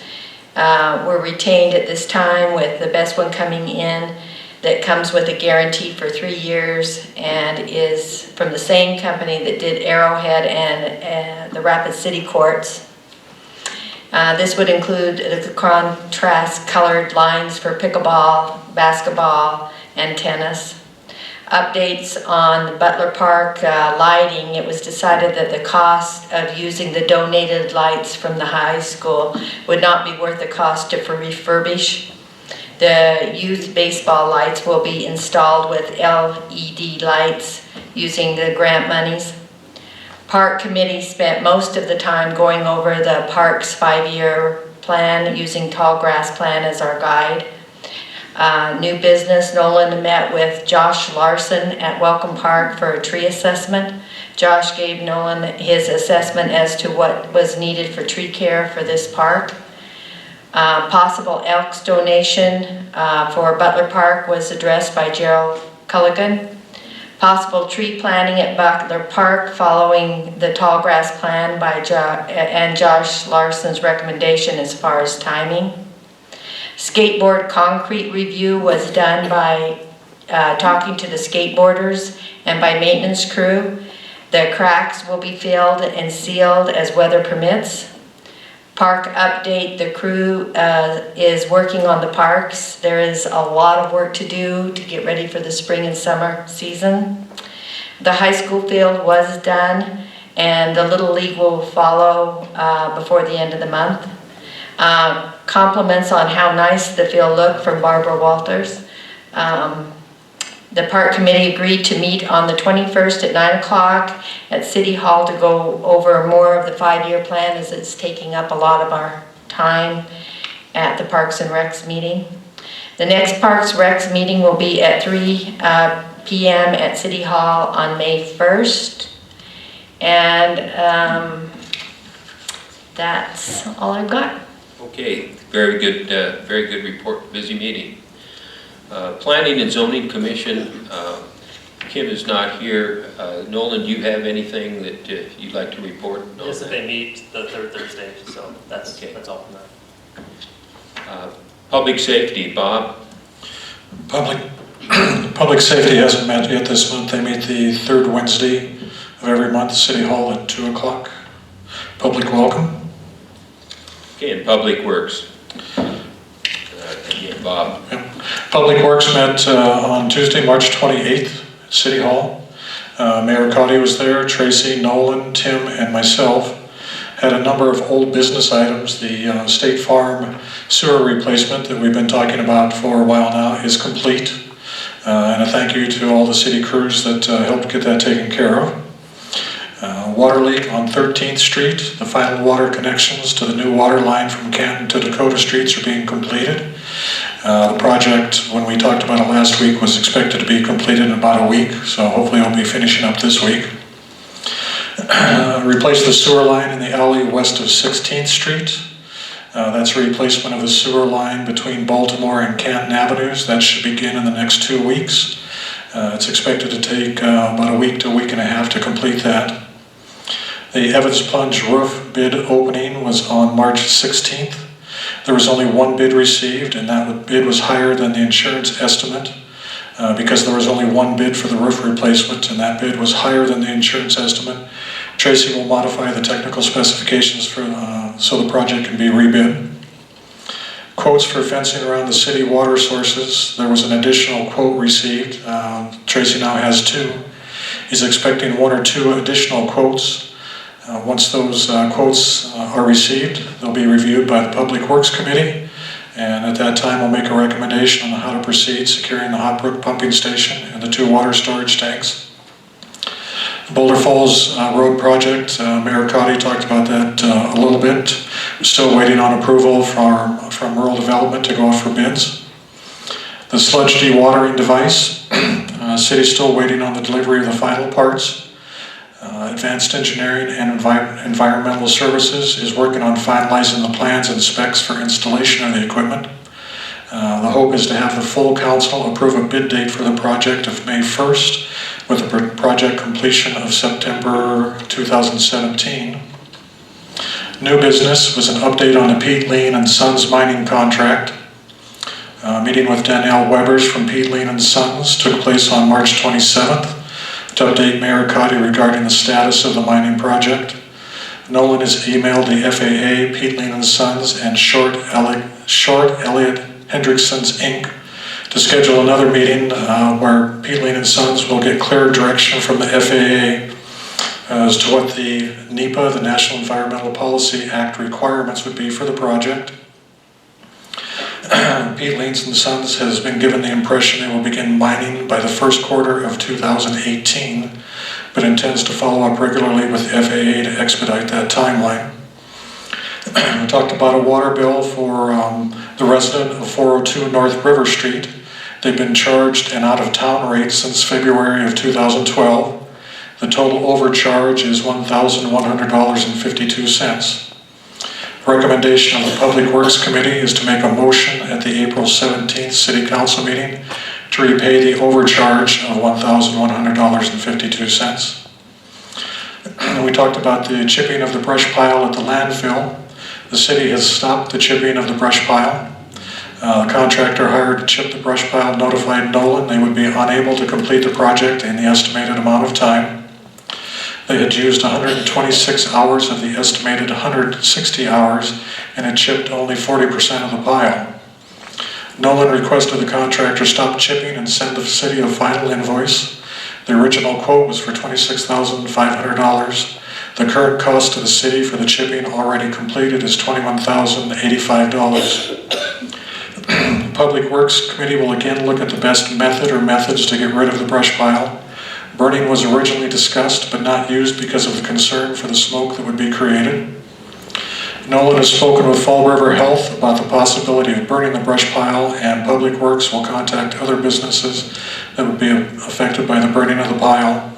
Were retained at this time, with the best one coming in that comes with a guarantee for 3 years and is from the same company that did Arrowhead and the Rapid City courts. This would include the contrast colored lines for pickleball, basketball, and tennis. Updates on the Butler Park lighting. It was decided that the cost of using the donated lights from the high school would not be worth the cost to refurbish. The youth baseball lights will be installed with LED lights using the grant monies. Park committee spent most of the time going over the park's 5-year plan using Tall Grass Plan as our guide. New business, Nolan met with Josh Larson at Welcome Park for a tree assessment. Josh gave Nolan his assessment as to what was needed for tree care for this park. Possible Elks donation for Butler Park was addressed by Gerald Culligan. Possible tree planting at Butler Park following the tall grass plan by Josh Larson's recommendation as far as timing. Skateboard concrete review was done by talking to the skateboarders and by maintenance crew. The cracks will be filled and sealed as weather permits. Park update, the crew is working on the parks. There is a lot of work to do to get ready for the spring and summer season. The high school field was done, and the Little League will follow before the end of the month. Compliments on how nice the field looked from Barbara Walters. The park committee agreed to meet on the 21st at 9 o'clock at City Hall to go over more of the 5-year plan, as it's taking up a lot of our time at the Parks and Recs meeting. The next Parks Recs meeting will be at 3 p.m. at City Hall on May 1st. And that's all I've got. Okay, very good report, busy meeting. Planning and Zoning Commission, Kim is not here. Nolan, do you have anything that you'd like to report? No? Yes, they meet the third Thursday, so that's all from that. Public safety, Bob? Public safety hasn't met yet this month. They meet the third Wednesday of every month, City Hall at 2 o'clock. Public welcome. Okay, and Public Works. Again, Bob. Yep. Public Works met on Tuesday, March 28th at City Hall. Mayor Cotty was there, Tracy, Nolan, Tim, and myself. Had a number of old business items. The State Farm sewer replacement that we've been talking about for a while now is complete. And a thank you to all the city crews that helped get that taken care of. Water leak on 13th Street. The final water connections to the new water line from Canton to Dakota Streets are being completed. The project, when we talked about it last week, was expected to be completed in about a week, so hopefully we'll be finishing up this week. Replace the sewer line in the alley west of 16th Street. That's a replacement of the sewer line between Baltimore and Canton Avenues. That should begin in the next 2 weeks. It's expected to take about a week to a week and a half to complete that. The Evans Plunge roof bid opening was on March 16th. There was only one bid received, and that bid was higher than the insurance estimate because there was only one bid for the roof replacement, and that bid was higher than the insurance estimate. Tracy will modify the technical specifications so the project can be rebid. Quotes for fencing around the city water sources. There was an additional quote received. Tracy now has 2. He's expecting 1 or 2 additional quotes. Once those quotes are received, they'll be reviewed by the Public Works Committee, and at that time we'll make a recommendation on how to proceed securing the Hot Brook pumping station and the 2 water storage tanks. The Boulder Falls Road project, Mayor Cotty talked about that a little bit. We're still waiting on approval from Rural Development to go out for bids. The sludge dewatering device, city's still waiting on the delivery of the final parts. Advanced Engineering and Environmental Services is working on finalizing the plans and specs for installation of the equipment. The hope is to have the full council approve a bid date for the project of May 1st with a project completion of September 2017. New business was an update on the Pete Lean and Sons mining contract. Meeting with Danielle Webbers from Pete Lean and Sons took place on March 27th. To update Mayor Cotty regarding the status of the mining project. Nolan has emailed the FAA, Pete Lean and Sons, and Short Elliott Hendrickson's Inc. to schedule another meeting where Pete Lean and Sons will get clear direction from the FAA as to what the NEPA, the National Environmental Policy Act requirements would be for the project. Pete Lean and Sons has been given the impression they will begin mining by the first quarter of 2018, but intends to follow up regularly with the FAA to expedite that timeline. We talked about a water bill for the resident of 402 North River Street. They've been charged an out-of-town rate since February of 2012. The total overcharge is $1,100.52. Recommendation of the Public Works Committee is to make a motion at the April 17th City Council meeting to repay the overcharge of $1,100.52. We talked about the chipping of the brush pile at the landfill. The city has stopped the chipping of the brush pile. The contractor hired to chip the brush pile notified Nolan they would be unable to complete the project in the estimated amount of time. They had used 126 hours of the estimated 160 hours and had chipped only 40% of the pile. Nolan requested the contractor stop chipping and send the city a final invoice. The original quote was for $26,500. The current cost to the city for the chipping already completed is $21,085. The Public Works Committee will again look at the best method or methods to get rid of the brush pile. Burning was originally discussed but not used because of the concern for the smoke that would be created. Nolan has spoken with Fall River Health about the possibility of burning the brush pile, and Public Works will contact other businesses that would be affected by the burning of the pile.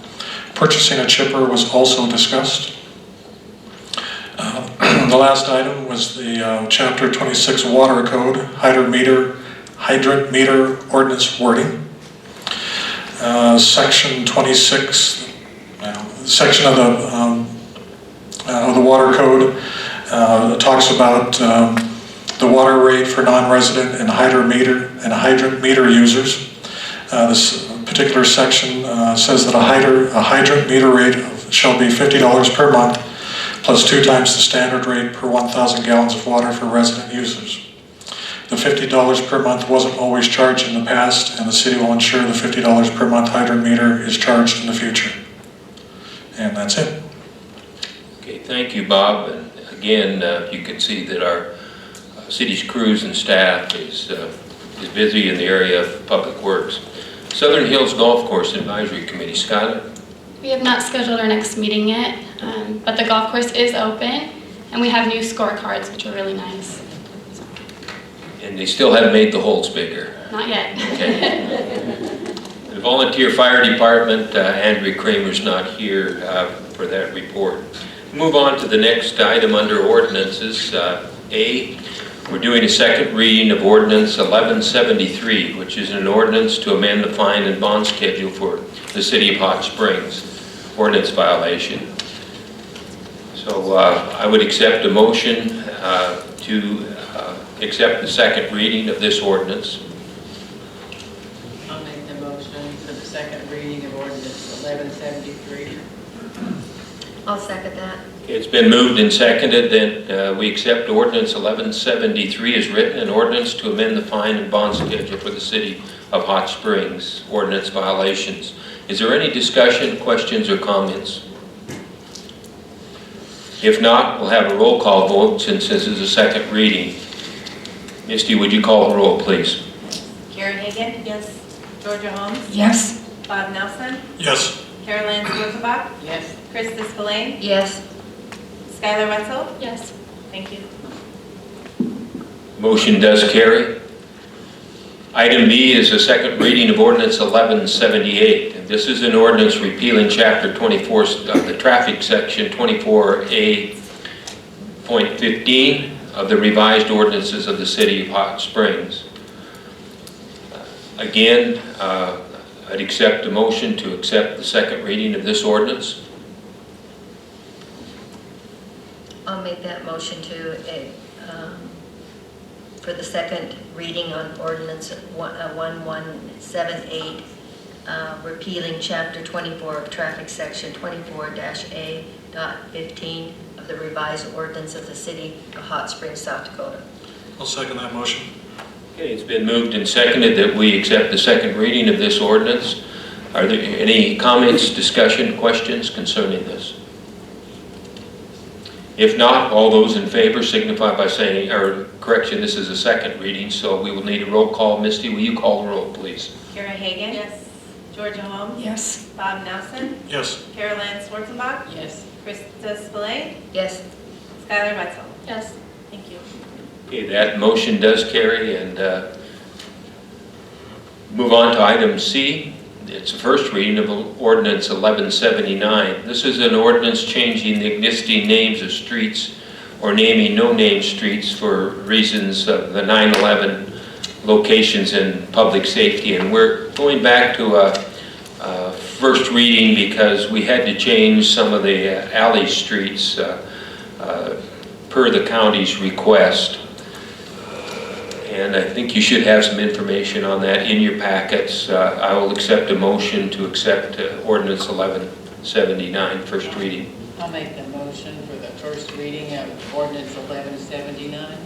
Purchasing a chipper was also discussed. The last item was the Chapter 26 Water Code, hydrant meter ordinance wording. Section 26, section of the Water Code talks about the water rate for non-resident and hydrant meter users. This particular section says that a hydrant meter rate shall be $50 per month, plus 2 times the standard rate per 1,000 gallons of water for resident users. The $50 per month wasn't always charged in the past, and the city will ensure the $50 per month hydrant meter is charged in the future. And that's it. Okay, thank you, Bob. And again, you can see that our city's crews and staff is busy in the area of public works. Southern Hills Golf Course Advisory Committee, Skylar? We have not scheduled our next meeting yet, but the golf course is open, and we have new scorecards, which are really nice. And they still haven't made the holes bigger? Not yet. Okay. The Volunteer Fire Department, Andrea Kramer's not here for that report. Move on to the next item under ordinances. A, we're doing a second reading of Ordinance 1173, which is an ordinance to amend the fine and bond schedule for the City of Hot Springs ordinance violation. So I would accept a motion to accept the second reading of this ordinance. I'll make the motion for the second reading of ordinance 1173. I'll second that. It's been moved and seconded that we accept ordinance 1173 as written, an ordinance to amend the fine and bond schedule for the City of Hot Springs ordinance violations. Is there any discussion, questions, or comments? If not, we'll have a roll call vote since this is a second reading. Misty, would you call the roll, please? Karen Hagan? Yes. Georgia Holmes? Yes. Bob Nelson? Yes. Carol Ann Rosenbach? Yes. Krista Spillane? Yes. Skylar Wetzel? Yes. Thank you. Motion does carry. Item B is a second reading of ordinance 1178. And this is an ordinance repealing chapter 24 of the traffic section 24A.15 of the revised ordinances of the City of Hot Springs. Again, I'd accept a motion to accept the second reading of this ordinance. I'll make that motion to, for the second reading on ordinance 1178, repealing chapter 24 of traffic section 24-A.15 of the revised ordinance of the City of Hot Springs, South Dakota. I'll second that motion. Okay, it's been moved and seconded that we accept the second reading of this ordinance. Are there any comments, discussion, questions concerning this? If not, all those in favor signify by saying, or correction, this is a second reading, so we will need a roll call. Misty, will you call the roll, please? Karen Hagan? Yes. Georgia Holmes? Yes. Bob Nelson? Yes. Carol Ann Schwarzenbach? Yes. Krista Spillane? Yes. Skylar Wetzel? Yes. Thank you. Okay, that motion does carry, and move on to item C. It's the first reading of ordinance 1179. This is an ordinance changing the existing names of streets or naming no-name streets for reasons of the 9/11 locations in public safety. And we're going back to a first reading because we had to change some of the alley streets per the county's request. And I think you should have some information on that in your packets. I will accept a motion to accept ordinance 1179. 1179, first reading. I'll make the motion for the first reading of ordinance 1179.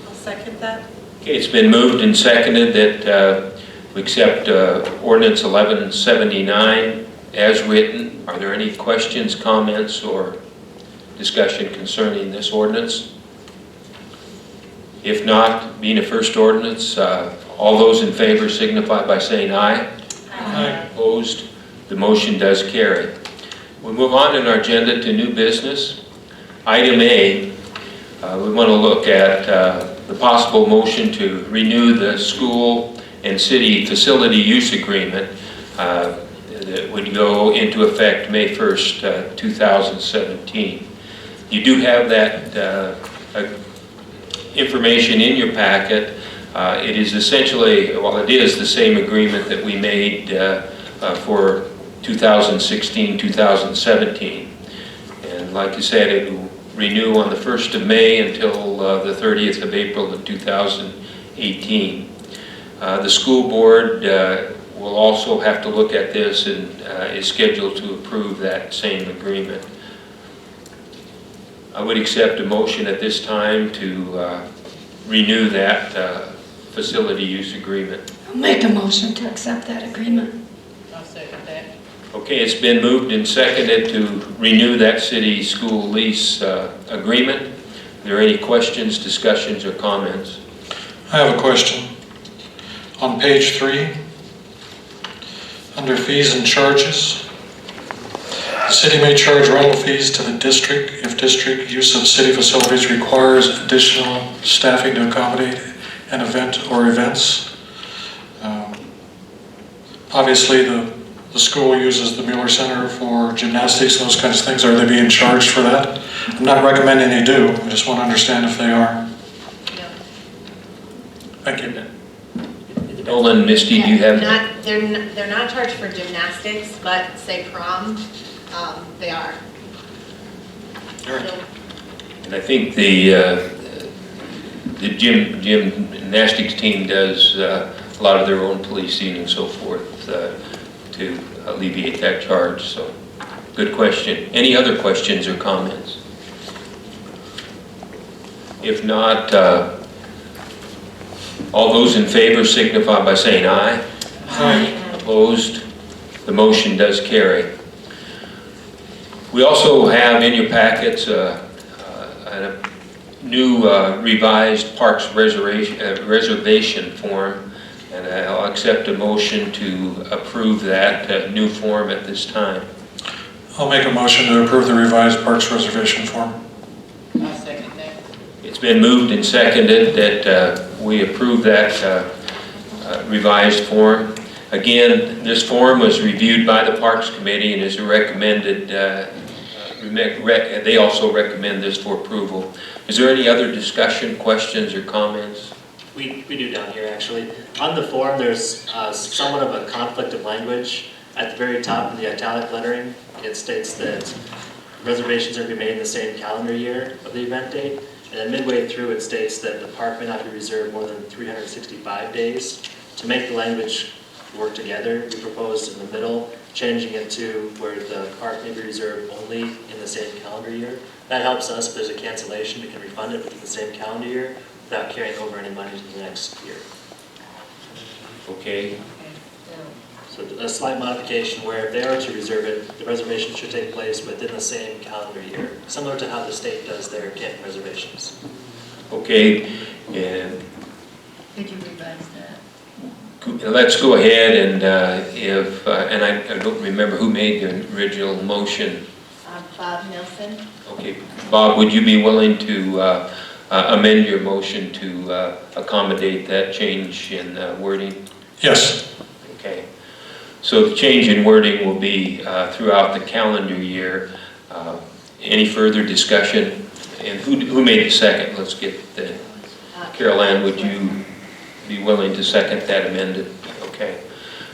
I'll second that. Okay, it's been moved and seconded that we accept ordinance 1179 as written. Are there any questions, comments, or discussion concerning this ordinance? If not, being a first ordinance, all those in favor signify by saying aye. Aye. Opposed? The motion does carry. We move on in our agenda to new business. Item A, we want to look at the possible motion to renew the school and city facility use agreement that would go into effect May 1st, 2017. You do have that information in your packet. It is essentially, well, it is the same agreement that we made for 2016-2017. And like I said, it will renew on the 1st of May until the 30th of April of 2018. The school board will also have to look at this and is scheduled to approve that same agreement. I would accept a motion at this time to renew that facility use agreement. I'll make a motion to accept that agreement. I'll second that. Okay, it's been moved and seconded to renew that city school lease agreement. Are there any questions, discussions, or comments? I have a question. On page 3, under fees and charges, the city may charge rental fees to the district if district use of city facilities requires additional staffing to accommodate an event or events. Obviously, the school uses the Mueller Center for gymnastics and those kinds of things. Are they being charged for that? I'm not recommending they do. I just want to understand if they are. Thank you. Nolan, Misty, do you have? They're not charged for gymnastics, but say prom, they are. And I think the gymnastics team does a lot of their own policing and so forth to alleviate that charge. So, good question. Any other questions or comments? If not, all those in favor signify by saying aye. Aye. Opposed? The motion does carry. We also have in your packets a new revised parks reservation form, and I'll accept a motion to approve that new form at this time. I'll make a motion to approve the revised parks reservation form. I'll second that. It's been moved and seconded that we approve that revised form. Again, this form was reviewed by the Parks Committee and is recommended, they also recommend this for approval. Is there any other discussion, questions, or comments? We do down here, actually. On the form, there's somewhat of a conflict of language. At the very top in the italic lettering, it states that reservations are to be made in the same calendar year of the event date. And then midway through, it states that the park may not be reserved more than 365 days. To make the language work together, we proposed in the middle, changing it to where the park may be reserved only in the same calendar year. That helps us if there's a cancellation, we can refund it within the same calendar year without carrying over any money to the next year. Okay. So a slight modification where if they are to reserve it, the reservation should take place within the same calendar year, similar to how the state does their camping reservations. Okay, and Did you revise that? let's go ahead and and I don't remember who made the original motion. Bob Nelson. Okay, Bob, would you be willing to amend your motion to accommodate that change in wording? Yes. Okay. So the change in wording will be throughout the calendar year. Any further discussion? And who made the second? Let's get the, Carol Ann, would you be willing to second that amended? Okay.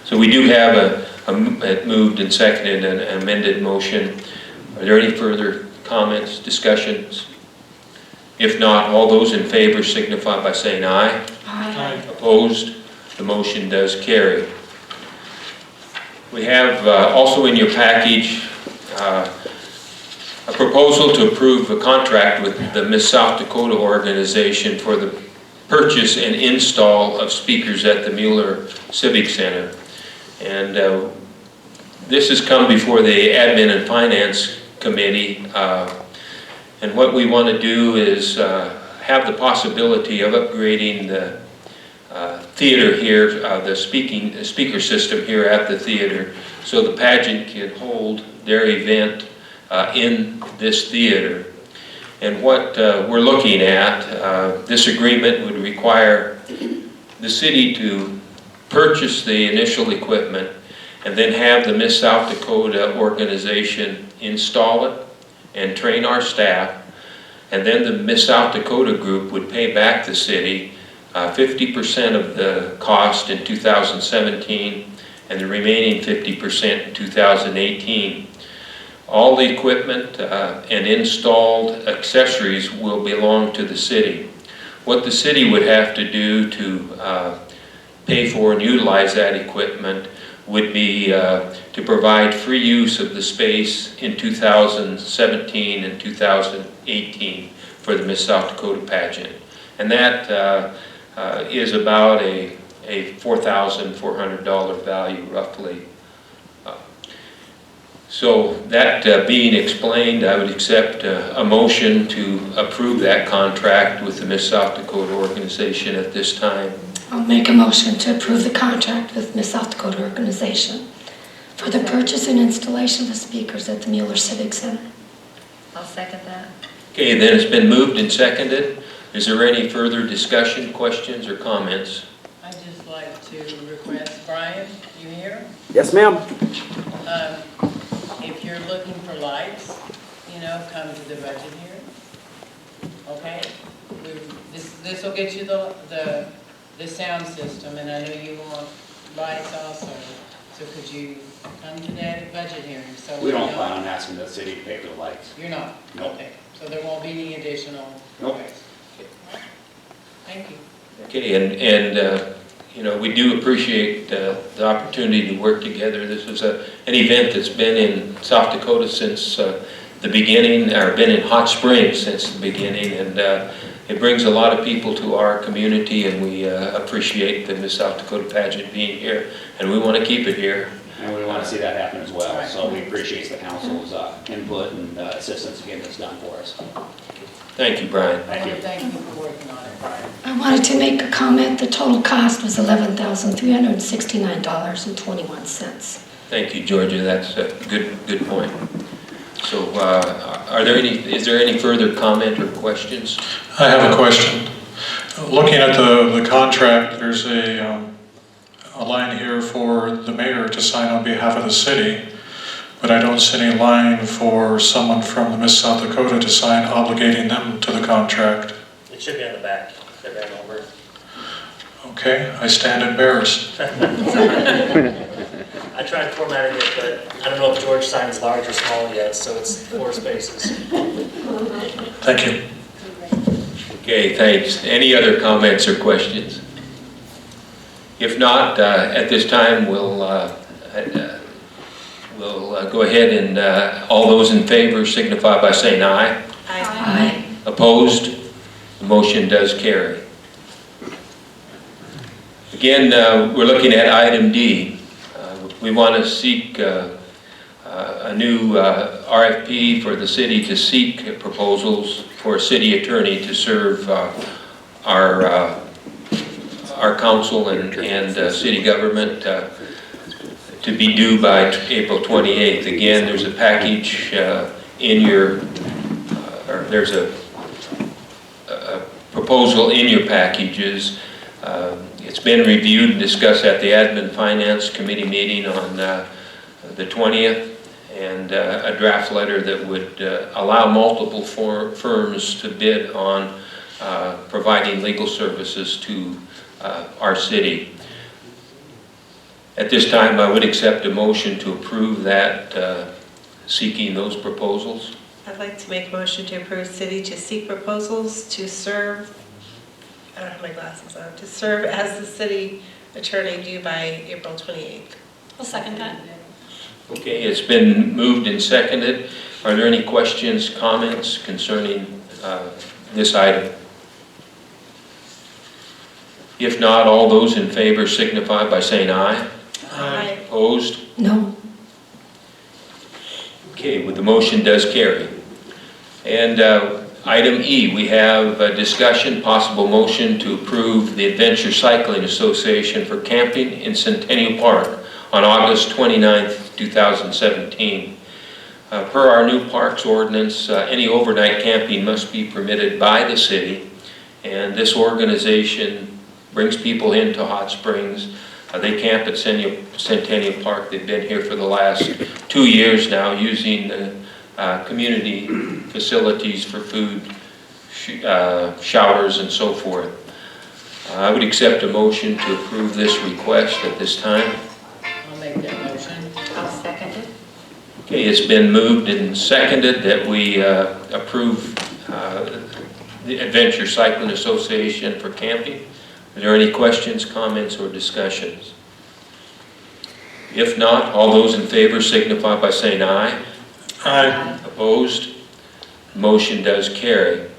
So we do have a moved and seconded an amended motion. Are there any further comments, discussions? If not, all those in favor signify by saying aye. Aye. Opposed? The motion does carry. We have also in your package a proposal to approve a contract with the Miss South Dakota organization for the purchase and install of speakers at the Mueller Civic Center. And this has come before the Admin and Finance Committee. And what we want to do is have the possibility of upgrading the theater here, the speaker system here at the theater, so the pageant can hold their event in this theater. And what we're looking at, this agreement would require the city to purchase the initial equipment and then have the Miss South Dakota organization install it and train our staff. And then the Miss South Dakota group would pay back the city 50% of the cost in 2017 and the remaining 50% in 2018. All the equipment and installed accessories will belong to the city. What the city would have to do to pay for and utilize that equipment would be to provide free use of the space in 2017 and 2018 for the Miss South Dakota pageant. And that is about a $4,400 value roughly. So that being explained, I would accept a motion to approve that contract with the Miss South Dakota organization at this time. I'll make a motion to approve the contract with Miss South Dakota organization for the purchase and installation of the speakers at the Mueller Civic Center. I'll second that. Okay, then it's been moved and seconded. Is there any further discussion, questions, or comments? I'd just like to request, Brian, you here? Yes, ma'am. If you're looking for lights, you know, come to the budget hearing. Okay? This will get you the sound system, and I know you want lights also. So could you come to that budget hearing? So we don't plan on asking the city to pay for the lights. You're not? No. Okay. So there won't be any additional? Nope. Okay. Thank you. Okay, and you know, we do appreciate the opportunity to work together. This is an event that's been in South Dakota since the beginning, or been in Hot Springs since the beginning, and it brings a lot of people to our community, and we appreciate the Miss South Dakota pageant being here, and we want to keep it here. And we want to see that happen as well. So we appreciate the council's input and assistance to get this done for us. Thank you, Brian. Thank you. Thank you for working on it, Brian. I wanted to make a comment. The total cost was $11,369.21. Thank you, Georgia. That's a good point. So, is there any further comment or questions? I have a question. Looking at the contract, there's a line here for the mayor to sign on behalf of the city, but I don't see any line for someone from the Miss South Dakota to sign obligating them to the contract. It should be on the back. That ran over. Okay, I stand embarrassed. I tried formatting it, but I don't know if George signed large or small yet, so it's 4 spaces. Thank you. Okay, thanks. Any other comments or questions? If not, at this time, we'll go ahead and all those in favor signify by saying aye. Aye. Opposed? The motion does carry. Again, we're looking at item D. We want to seek a new RFP for the city to seek proposals for a city attorney to serve our council and city government to be due by April 28th. Again, there's a package in your, or there's a proposal in your packages. It's been reviewed and discussed at the Admin Finance Committee meeting on the 20th, and a draft letter that would allow multiple firms to bid on providing legal services to our city. At this time, I would accept a motion to approve that, seeking those proposals. I'd like to make a motion to approve city to seek proposals to serve, I don't have my glasses on, to serve as the city attorney due by April 28th. I'll second that. Okay, it's been moved and seconded. Are there any questions, comments concerning this item? If not, all those in favor signify by saying aye. Aye. Opposed? No. Okay, well, the motion does carry. And item E, we have a discussion, possible motion to approve the Adventure Cycling Association for camping in Centennial Park on August 29th, 2017. Per our new parks ordinance, any overnight camping must be permitted by the city, and this organization brings people into Hot Springs. They camp at Centennial Park. They've been here for the last 2 years now, using the community facilities for food, showers, and so forth. I would accept a motion to approve this request at this time. I'll make that motion. I'll second it. Okay, it's been moved and seconded that we approve the Adventure Cycling Association for camping. Are there any questions, comments, or discussions? If not, all those in favor signify by saying aye. Aye. Opposed? Motion does carry.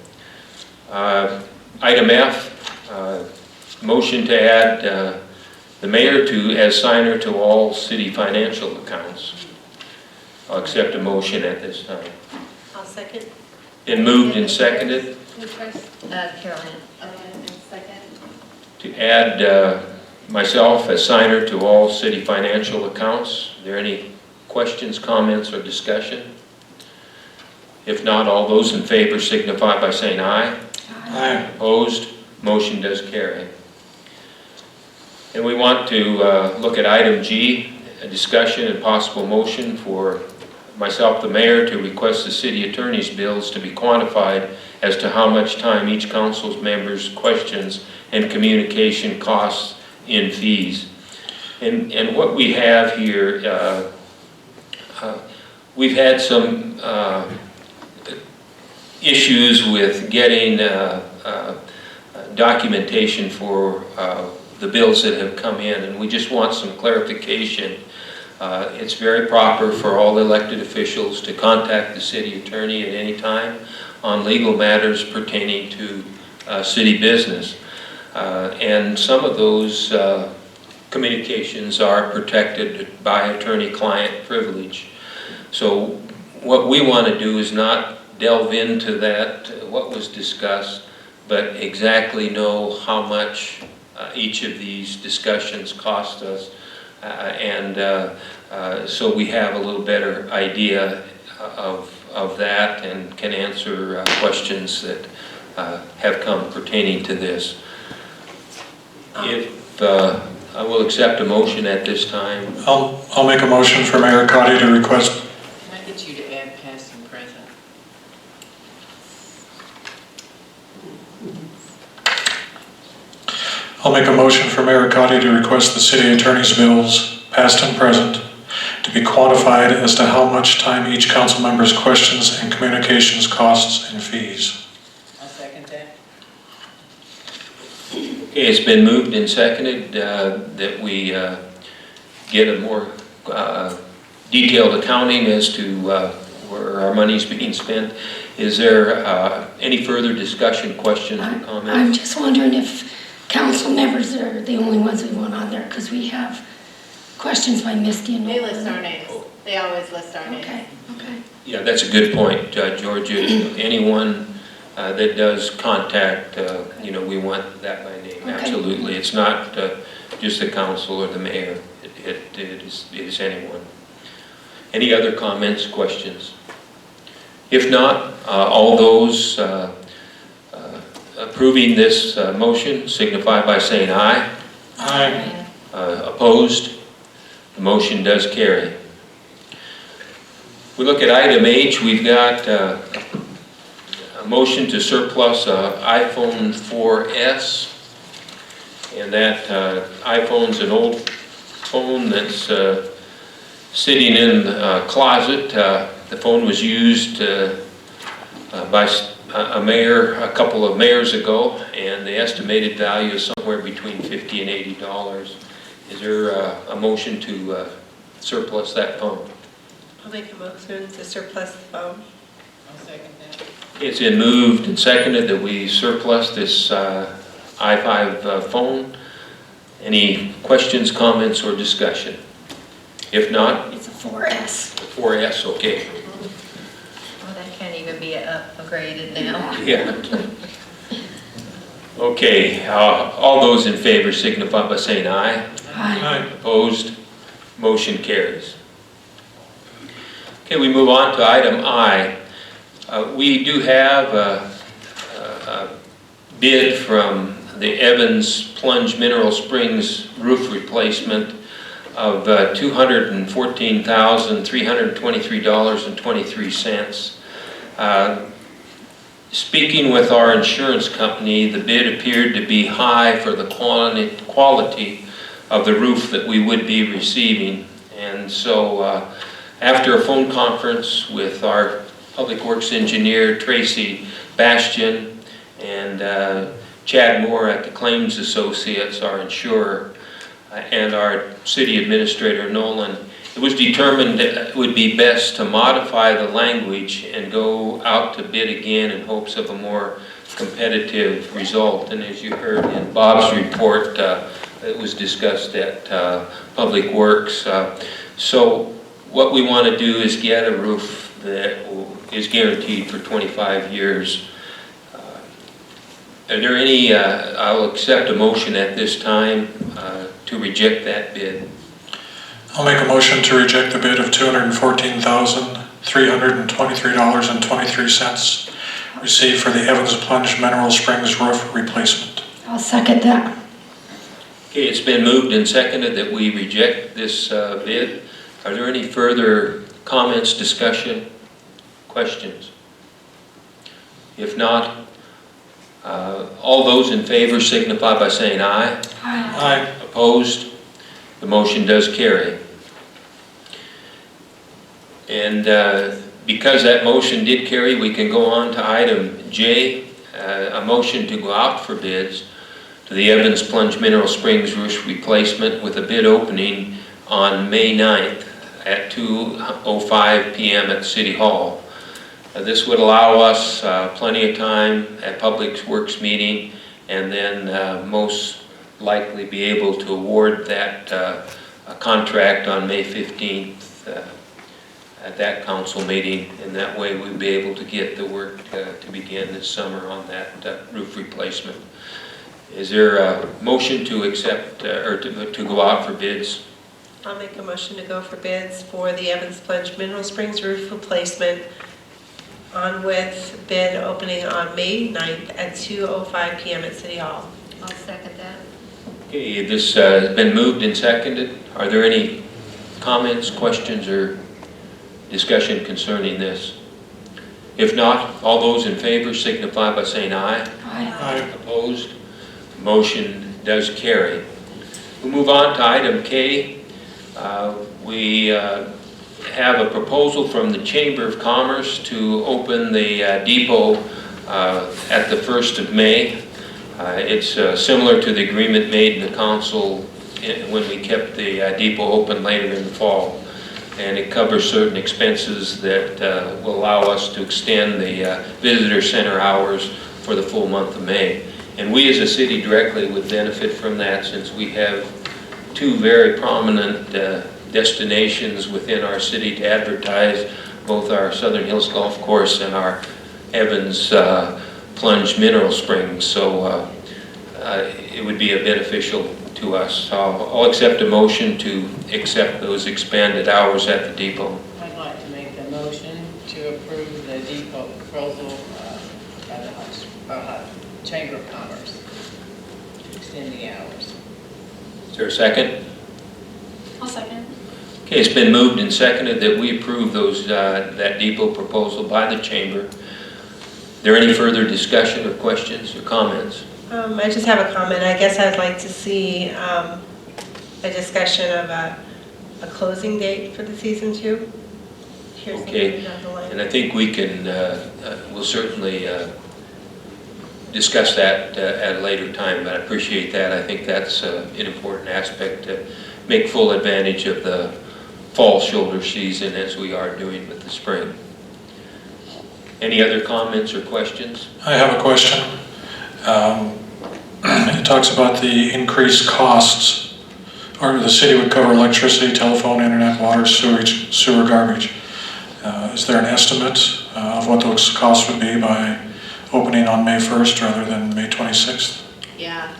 Item F, motion to add the mayor as signer to all city financial accounts. I'll accept a motion at this time. I'll second. Been moved and seconded Carolyn. Second. to add myself as signer to all city financial accounts. Are there any questions, comments, or discussion? If not, all those in favor signify by saying aye. Aye. Opposed? Motion does carry. And we want to look at item G, a discussion and possible motion for myself, the mayor, to request the city attorney's bills to be quantified as to how much time each council's members' questions and communication costs in fees. And what we have here, we've had some issues with getting documentation for the bills that have come in, and we just want some clarification. It's very proper for all elected officials to contact the city attorney at any time on legal matters pertaining to city business. And some of those communications are protected by attorney-client privilege. So what we want to do is not delve into that, what was discussed, but exactly know how much each of these discussions cost us. So we have a little better idea of that and can answer questions that have come pertaining to this. If I will accept a motion at this time. I'll make a motion for Mayor Cotty to request. Can I get you to add past and present? I'll make a motion for Mayor Cotty to request the city attorney's bills, past and present, to be quantified as to how much time each council member's questions and communications costs and fees. I'll second that. Okay, it's been moved and seconded that we get a more detailed accounting as to where our money's being spent. Is there any further discussion, questions, or comments? I'm just wondering if council members are the only ones we want on there, because we have questions by Misty and They list our names. They always list our names. Okay, okay. Yeah, that's a good point, Georgia. Anyone that does contact, we want that by name. Okay. Absolutely. It's not just the council or the mayor. It is anyone. Any other comments, questions? If not, all those approving this motion signify by saying aye. Aye. Opposed? The motion does carry. We look at item H. We've got a motion to surplus iPhone 4S, and that iPhone's an old phone that's sitting in a closet. The phone was used by a couple of mayors ago, and the estimated value is somewhere between $50 and $80. Is there a motion to surplus that phone? I'll make a motion to surplus the phone. I'll second that. It's been moved and seconded that we surplus this i5 phone. Any questions, comments, or discussion? If not, It's a 4S. 4S, okay. Well, that can't even be upgraded now. Yeah. Okay, all those in favor signify by saying aye. Aye. Opposed? Motion carries. Okay, we move on to item I. We do have a bid from the Evans Plunge Mineral Springs roof replacement of $214,323.23. Speaking with our insurance company, the bid appeared to be high for the quality of the roof that we would be receiving. And so after a phone conference with our Public Works engineer, Tracy Bastian, and Chad Moore at the Claims Associates, our insurer, and our city administrator, Nolan, it was determined that it would be best to modify the language and go out to bid again in hopes of a more competitive result. And as you heard in Bob's report, it was discussed at Public Works. So what we want to do is get a roof that is guaranteed for 25 years. Are there any, I'll accept a motion at this time to reject that bid. I'll make a motion to reject the bid of $214,323.23 received for the Evans Plunge Mineral Springs roof replacement. I'll second that. Okay, it's been moved and seconded that we reject this bid. Are there any further comments, discussion, questions? If not, all those in favor signify by saying aye. Aye. Opposed? The motion does carry. And because that motion did carry, we can go on to item J, a motion to go out for bids to the Evans Plunge Mineral Springs roof replacement with a bid opening on May 9th at 2:05 p.m. at City Hall. This would allow us plenty of time at Public Works meeting, and then most likely be able to award that contract on May 15th at that council meeting, and that way we'd be able to get the work to begin this summer on that roof replacement. Is there a motion to accept or to go out for bids? I'll make a motion to go for bids for the Evans Plunge Mineral Springs roof replacement on with bid opening on May 9th at 2:05 p.m. at City Hall. I'll second that. Okay, this has been moved and seconded. Are there any comments, questions, or discussion concerning this? If not, all those in favor signify by saying aye. Aye. Opposed? Motion does carry. We'll move on to item K. We have a proposal from the Chamber of Commerce to open the depot at the 1st of May. It's similar to the agreement made in the council when we kept the depot open later in the fall. And it covers certain expenses that will allow us to extend the visitor center hours for the full month of May. And we as a city directly would benefit from that, since we have two very prominent destinations within our city to advertise, both our Southern Hills Golf Course and our Evans Plunge Mineral Springs. So it would be a beneficial to us. I'll accept a motion to accept those expanded hours at the depot. I'd like to make a motion to approve the depot proposal by the Chamber of Commerce, to extend the hours. Is there a second? I'll second. Okay, it's been moved and seconded that we approve those that depot proposal by the chamber. Is there any further discussion or questions or comments? I just have a comment. I guess I'd like to see a discussion of a closing date for the season 2. Here's Okay, and I think we can, we'll certainly discuss that at a later time, but I appreciate that. I think that's an important aspect to make full advantage of the fall shoulder season as we are doing with the spring. Any other comments or questions? I have a question. It talks about the increased costs, or the city would cover electricity, telephone, internet, water, sewage, sewer, garbage. Is there an estimate of what those costs would be by opening on May 1st rather than May 26th? Yeah,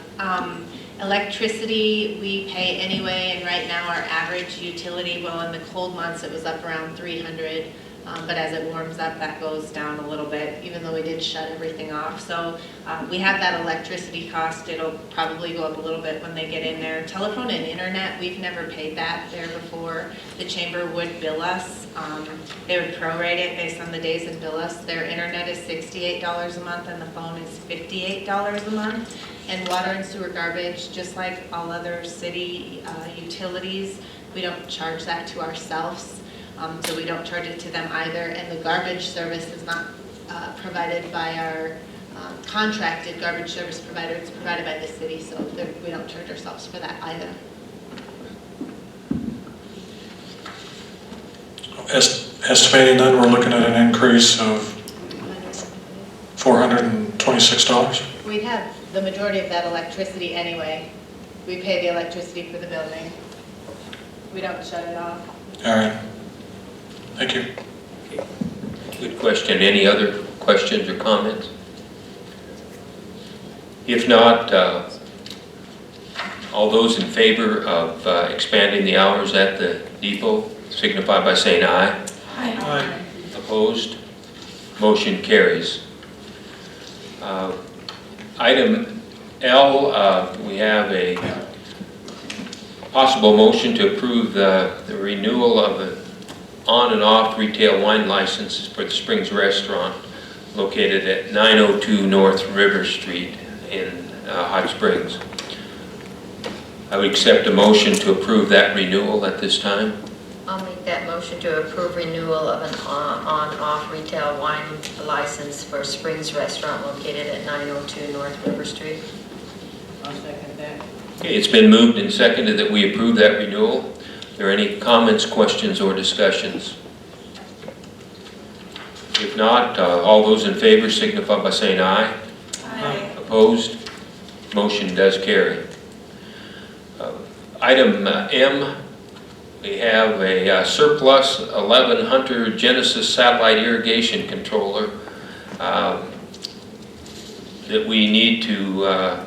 electricity we pay anyway, and right now our average utility, well, in the cold months it was up around 300, but as it warms up that goes down a little bit, even though we did shut everything off. So we have that electricity cost. It'll probably go up a little bit when they get in there. Telephone and internet, we've never paid that there before. The chamber would bill us. They would prorate it based on the days and bill us. Their internet is $68 a month and the phone is $58 a month. And water and sewer garbage, just like all other city utilities, we don't charge that to ourselves. So we don't charge it to them either. And the garbage service is not provided by our contracted garbage service provider. It's provided by the city, so we don't charge ourselves for that either. Estimating then, we're looking at an increase of $426? We'd have the majority of that electricity anyway. We pay the electricity for the building. We don't shut it off. All right. Thank you. Good question. Any other questions or comments? If not, all those in favor of expanding the hours at the depot signify by saying aye. Aye. Opposed? Motion carries. Item L, we have a possible motion to approve the renewal of the on and off retail wine license for the Springs Restaurant located at 902 North River Street in Hot Springs. I would accept a motion to approve that renewal at this time. I'll make that motion to approve renewal of an on-off retail wine license for Springs Restaurant located at 902 North River Street. I'll second that. Okay, it's been moved and seconded that we approve that renewal. Are there any comments, questions, or discussions? If not, all those in favor signify by saying aye. Aye. Opposed? Motion does carry. Item M, we have a surplus 11 Hunter Genesis satellite irrigation controller that we need to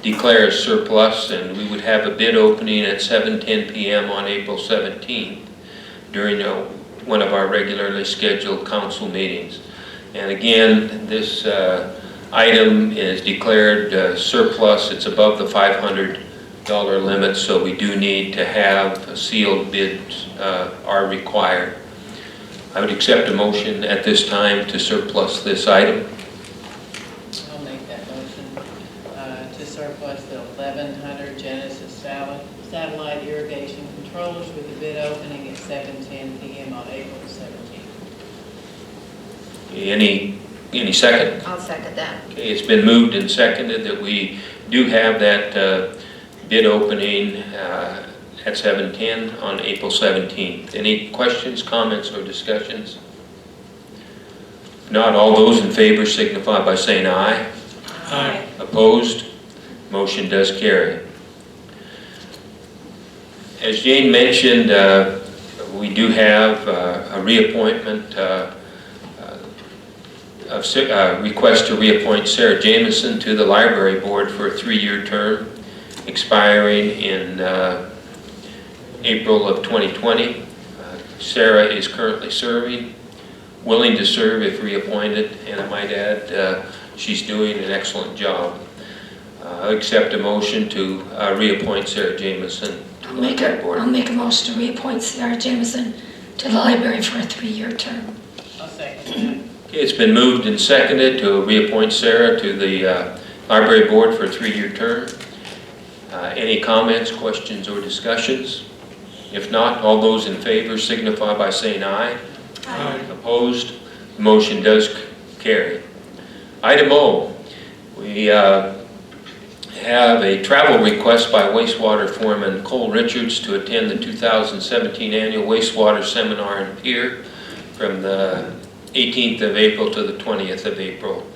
declare as surplus, and we would have a bid opening at 7:10 p.m. on April 17th during one of our regularly scheduled council meetings. And again, this item is declared surplus. It's above the $500 limit, so we do need to have sealed bids are required. I would accept a motion at this time to surplus this item. I'll make that motion to surplus the 1100 Genesis satellite irrigation controllers with the bid opening at 7:10 p.m. on April 17th. Any second? I'll second that. Okay, it's been moved and seconded that we do have that bid opening at 7:10 on April 17th. Any questions, comments, or discussions? If not, all those in favor signify by saying aye. Aye. Opposed? Motion does carry. As Jane mentioned, we do have a reappointment request to reappoint Sarah Jameson to the library board for a 3-year term expiring in April of 2020. Sarah is currently serving, willing to serve if reappointed, and I might add she's doing an excellent job. I accept a motion to reappoint Sarah Jameson to the library board. I'll make a motion to reappoint Sarah Jameson to the library for a 3-year term. I'll second that. Okay, it's been moved and seconded to reappoint Sarah to the library board for a 3-year term. Any comments, questions, or discussions? If not, all those in favor signify by saying aye. Aye. Opposed? The motion does carry. Item O, we have have a travel request by wastewater foreman Cole Richards to attend the 2017 annual wastewater seminar in Pierre from the 18th of April to the 20th of April.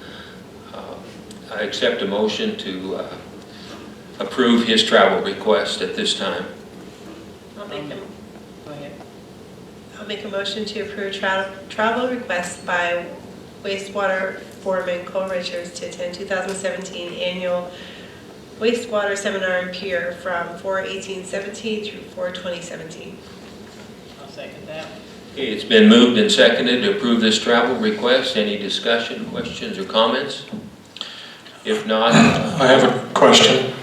I accept a motion to approve his travel request at this time. I'll make a, Go ahead. I'll make a motion to approve travel request by wastewater foreman Cole Richards to attend 2017 annual wastewater seminar in Pierre from 4/18/17 through 4/20/17. I'll second that. Okay, it's been moved and seconded to approve this travel request. Any discussion, questions, or comments? If not, I have a question.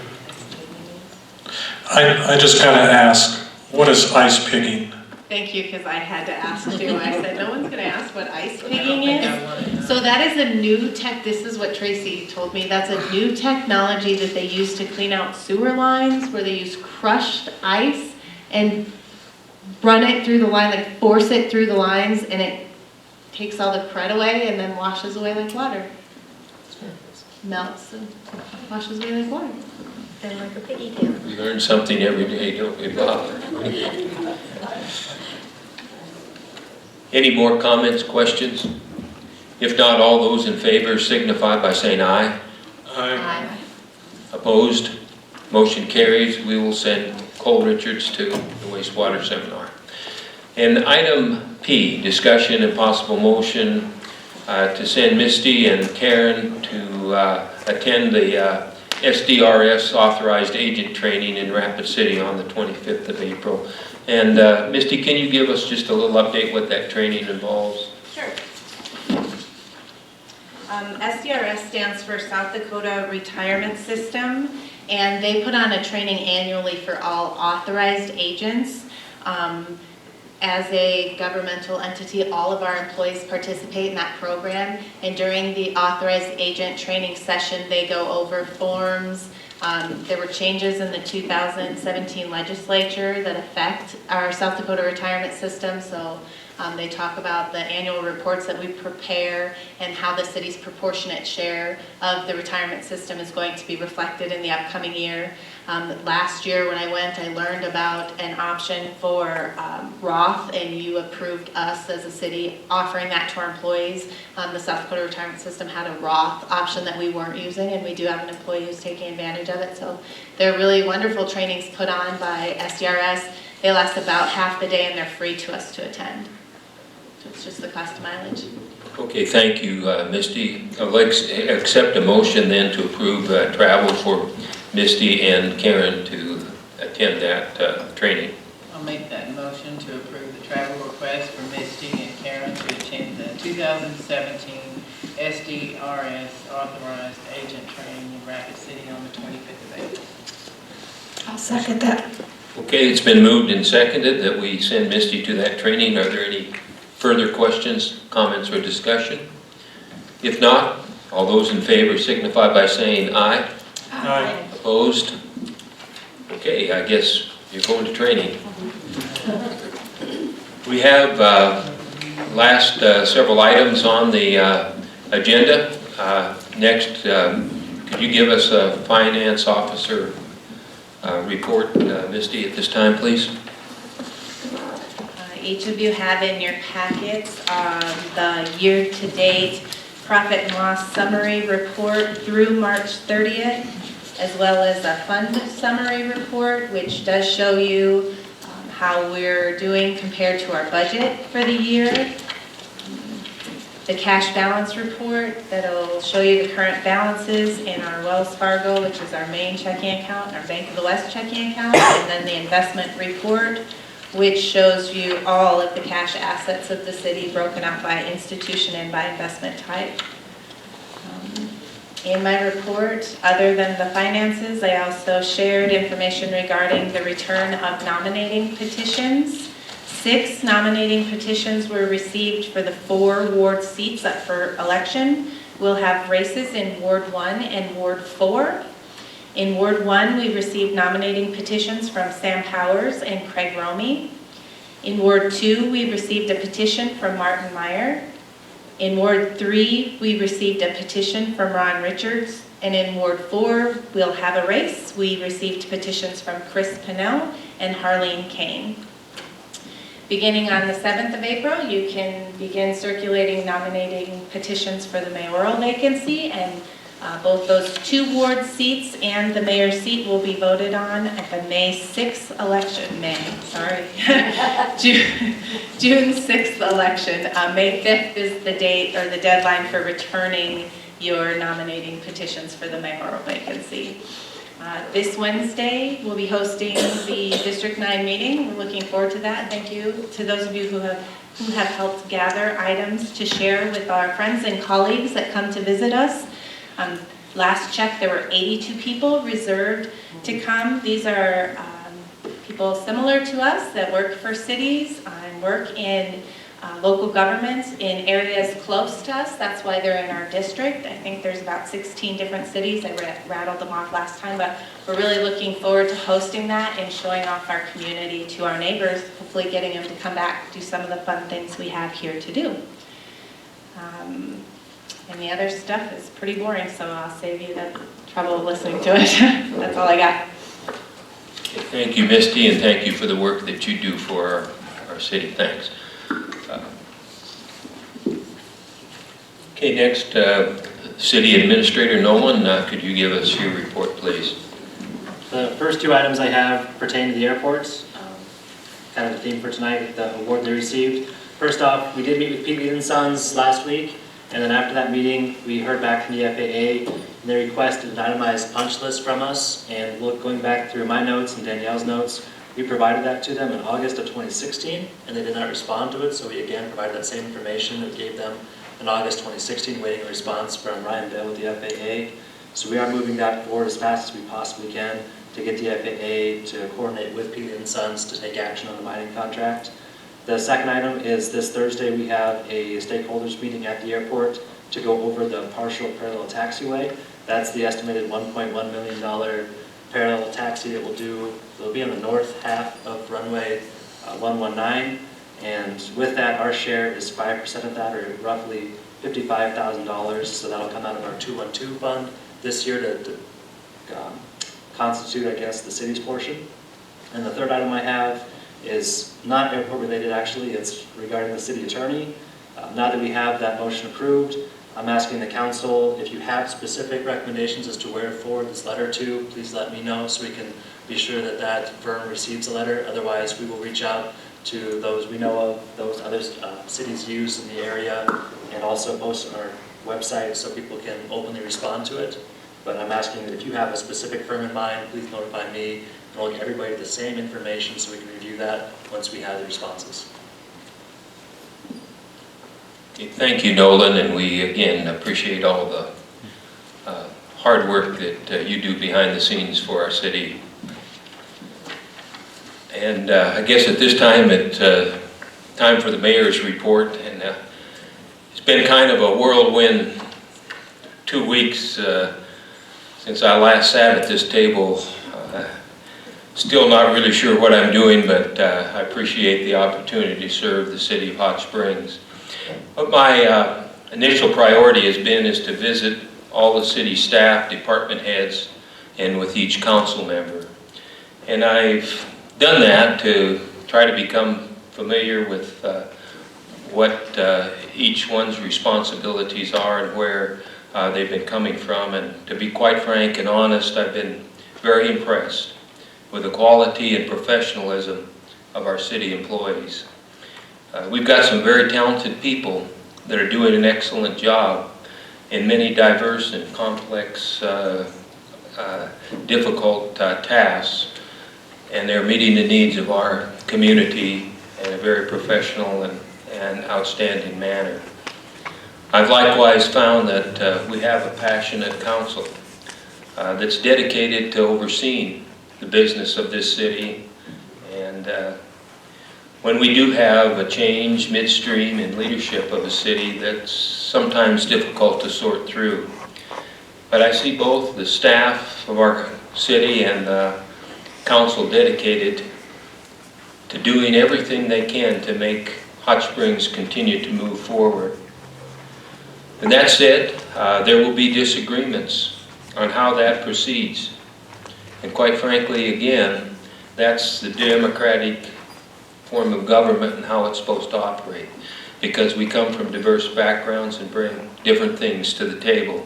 I just gotta ask, what is ice pigging? Thank you, because I had to ask too. I said, no one's gonna ask what ice pigging is. So that is a new tech, this is what Tracy told me, that's a new technology that they use to clean out sewer lines, where they use crushed ice and run it through the line, like force it through the lines, and it takes all the crud away and then washes away like water. Melts and washes away like water. And like a piggy tail. we learn something every day, don't we, Bob? Any more comments, questions? If not, all those in favor signify by saying aye. Aye. Opposed? Motion carries. We will send Cole Richards to the wastewater seminar. And item P, discussion and possible motion to send Misty and Karen to attend the SDRS authorized agent training in Rapid City on the 25th of April. And Misty, can you give us just a little update what that training involves? Sure. SDRS stands for South Dakota Retirement System, and they put on a training annually for all authorized agents. As a governmental entity, all of our employees participate in that program, and during the authorized agent training session, they go over forms. There were changes in the 2017 legislature that affect our South Dakota retirement system, so they talk about the annual reports that we prepare and how the city's proportionate share of the retirement system is going to be reflected in the upcoming year. Last year when I went, I learned about an option for Roth, and you approved us as a city offering that to our employees. The South Dakota retirement system had a Roth option that we weren't using, and we do have an employee who's taking advantage of it. So they're really wonderful trainings put on by SDRS. They last about half the day, and they're free to us to attend. So it's just the cost of mileage. Okay, thank you, Misty. I'd like to accept a motion then to approve travel for Misty and Karen to attend that training. I'll make that motion to approve the travel request for Misty and Karen to attend the 2017 SDRS authorized agent training in Rapid City on the 25th of April. I'll second that. Okay, it's been moved and seconded that we send Misty to that training. Are there any further questions, comments, or discussion? If not, all those in favor signify by saying aye. Aye. Opposed? Okay, I guess you're going to training. We have last several items on the agenda. Next, could you give us a finance officer report, Misty, at this time, please? Each of you have in your packets the year-to-date profit and loss summary report through March 30th, as well as a fund summary report, which does show you how we're doing compared to our budget for the year. The cash balance report that'll show you the current balances in our Wells Fargo, which is our main checking account, our Bank of the West checking account, and then the investment report, which shows you all of the cash assets of the city broken out by institution and by investment type. In my report, other than the finances, I also shared information regarding the return of nominating petitions. 6 nominating petitions were received for the 4 ward seats up for election. We'll have races in Ward 1 and Ward 4. In Ward 1, we received nominating petitions from Sam Powers and Craig Romey. In Ward 2, we received a petition from Martin Meyer. In Ward 3, we received a petition from Ron Richards And in Ward 4, we'll have a race. We received petitions from Chris Pinnell and Harleen Kane. Beginning on the 7th of April, you can begin circulating nominating petitions for the mayoral vacancy, and both those 2 ward seats and the mayor's seat will be voted on at the May 6th election. June 6th election. May 5th is the date or the deadline for returning your nominating petitions for the mayoral vacancy. This Wednesday, we'll be hosting the District 9 meeting. We're looking forward to that. Thank you to those of you who have helped gather items to share with our friends and colleagues that come to visit us. Last check, there were 82 people reserved to come. These are people similar to us that work for cities and work in local governments in areas close to us. That's why they're in our district. I think there's about 16 different cities. I rattled them off last time, but we're really looking forward to hosting that and showing off our community to our neighbors, hopefully getting them to come back, do some of the fun things we have here to do. And the other stuff is pretty boring, so I'll save you the trouble of listening to it. That's all I got. Thank you, Misty, and thank you for the work that you do for our city. Thanks. Okay, next, City Administrator Nolan, could you give us your report, please? The first 2 items I have pertain to the airports. Kind of the theme for tonight, the award they received. First off, we did meet with Pete Lead & Sons last week, and then after that meeting, we heard back from the FAA, and they requested an itemized punch list from us, and going back through my notes and Danielle's notes, we provided that to them in August of 2016, and they did not respond to it, so we again provided that same information that gave them in August 2016, waiting a response from Ryan Bell with the FAA. So we are moving that forward as fast as we possibly can to get the FAA to coordinate with Pete Lead & Sons to take action on the mining contract. The second item is this Thursday we have a stakeholders meeting at the airport to go over the partial parallel taxiway. That's the estimated $1.1 million parallel taxi that we'll do. It'll be on the north half of runway 119, and with that our share is 5% of that, or roughly $55,000, so that'll come out of our 212 fund this year to constitute, I guess, the city's portion. And the third item I have is not airport related actually, it's regarding the city attorney. Now that we have that motion approved, I'm asking the council, if you have specific recommendations as to where to forward this letter to, please let me know so we can be sure that that firm receives the letter. Otherwise, we will reach out to those we know of, those other cities use in the area, and also post on our website so people can openly respond to it. But I'm asking that if you have a specific firm in mind, please notify me, and we'll get everybody the same information so we can review that once we have the responses. Okay, thank you, Nolan, and we again appreciate all the hard work that you do behind the scenes for our city. And I guess at this time it's time for the mayor's report, and it's been kind of a whirlwind 2 weeks since I last sat at this table. Still not really sure what I'm doing, but I appreciate the opportunity to serve the city of Hot Springs. What my initial priority has been is to visit all the city staff, department heads, and with each council member. And I've done that to try to become familiar with what each one's responsibilities are and where they've been coming from. And to be quite frank and honest, I've been very impressed with the quality and professionalism of our city employees. We've got some very talented people that are doing an excellent job in many diverse and complex, difficult tasks, and they're meeting the needs of our community in a very professional and outstanding manner. I've likewise found that we have a passionate council that's dedicated to overseeing the business of this city, and when we do have a change midstream in leadership of a city, that's sometimes difficult to sort through. But I see both the staff of our city and the council dedicated to doing everything they can to make Hot Springs continue to move forward. And that said, there will be disagreements on how that proceeds. And quite frankly, again, that's the democratic form of government and how it's supposed to operate, because we come from diverse backgrounds and bring different things to the table.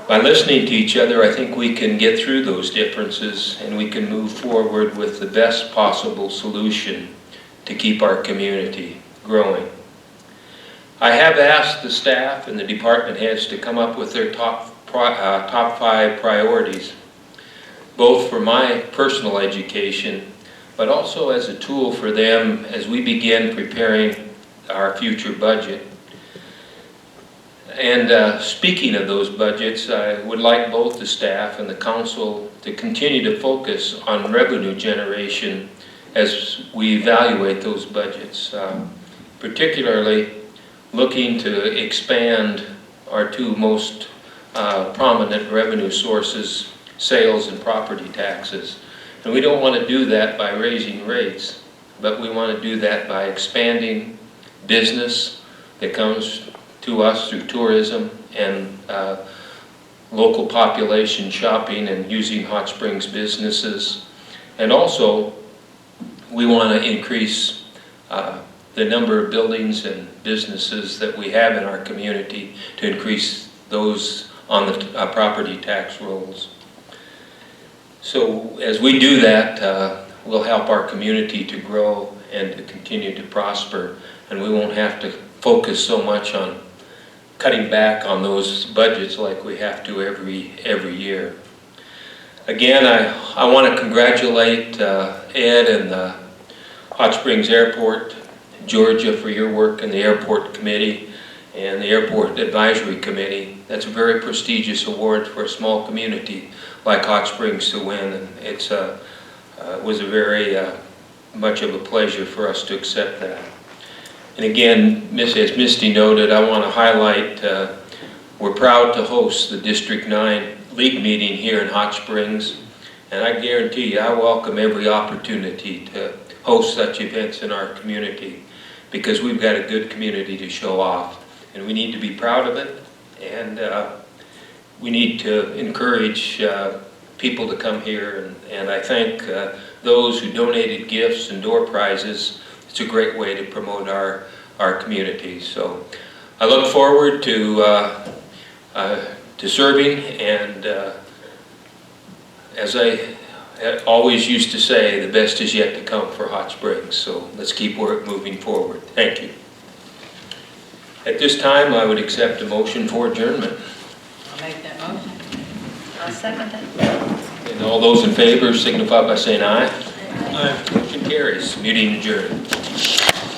By listening to each other, I think we can get through those differences and we can move forward with the best possible solution to keep our community growing. I have asked the staff and the department heads to come up with their top 5 priorities, both for my personal education, but also as a tool for them as we begin preparing our future budget. And speaking of those budgets, I would like both the staff and the council to continue to focus on revenue generation as we evaluate those budgets, particularly looking to expand our 2 most prominent revenue sources, sales and property taxes. And we don't want to do that by raising rates, but we want to do that by expanding business that comes to us through tourism and local population shopping and using Hot Springs businesses. And also, we want to increase the number of buildings and businesses that we have in our community to increase those on the property tax rolls. So as we do that, we'll help our community to grow and to continue to prosper, and we won't have to focus so much on cutting back on those budgets like we have to every year. Again, I want to congratulate Ed and the Hot Springs Airport, Georgia, for your work in the Airport Committee and the Airport Advisory Committee. That's a very prestigious award for a small community like Hot Springs to win, and it was a very much of a pleasure for us to accept that. And again, as Misty noted, I want to highlight we're proud to host the District 9 League meeting here in Hot Springs, and I guarantee you I welcome every opportunity to host such events in our community, because we've got a good community to show off, and we need to be proud of it, and we need to encourage people to come here, and I thank those who donated gifts and door prizes. It's a great way to promote our community. So I look forward to serving, and as I always used to say, the best is yet to come for Hot Springs. So let's keep work moving forward. Thank you. At this time, I would accept a motion for adjournment. I'll make that motion. I'll second that. And all those in favor signify by saying aye. Aye. Motion carries. Meeting adjourned.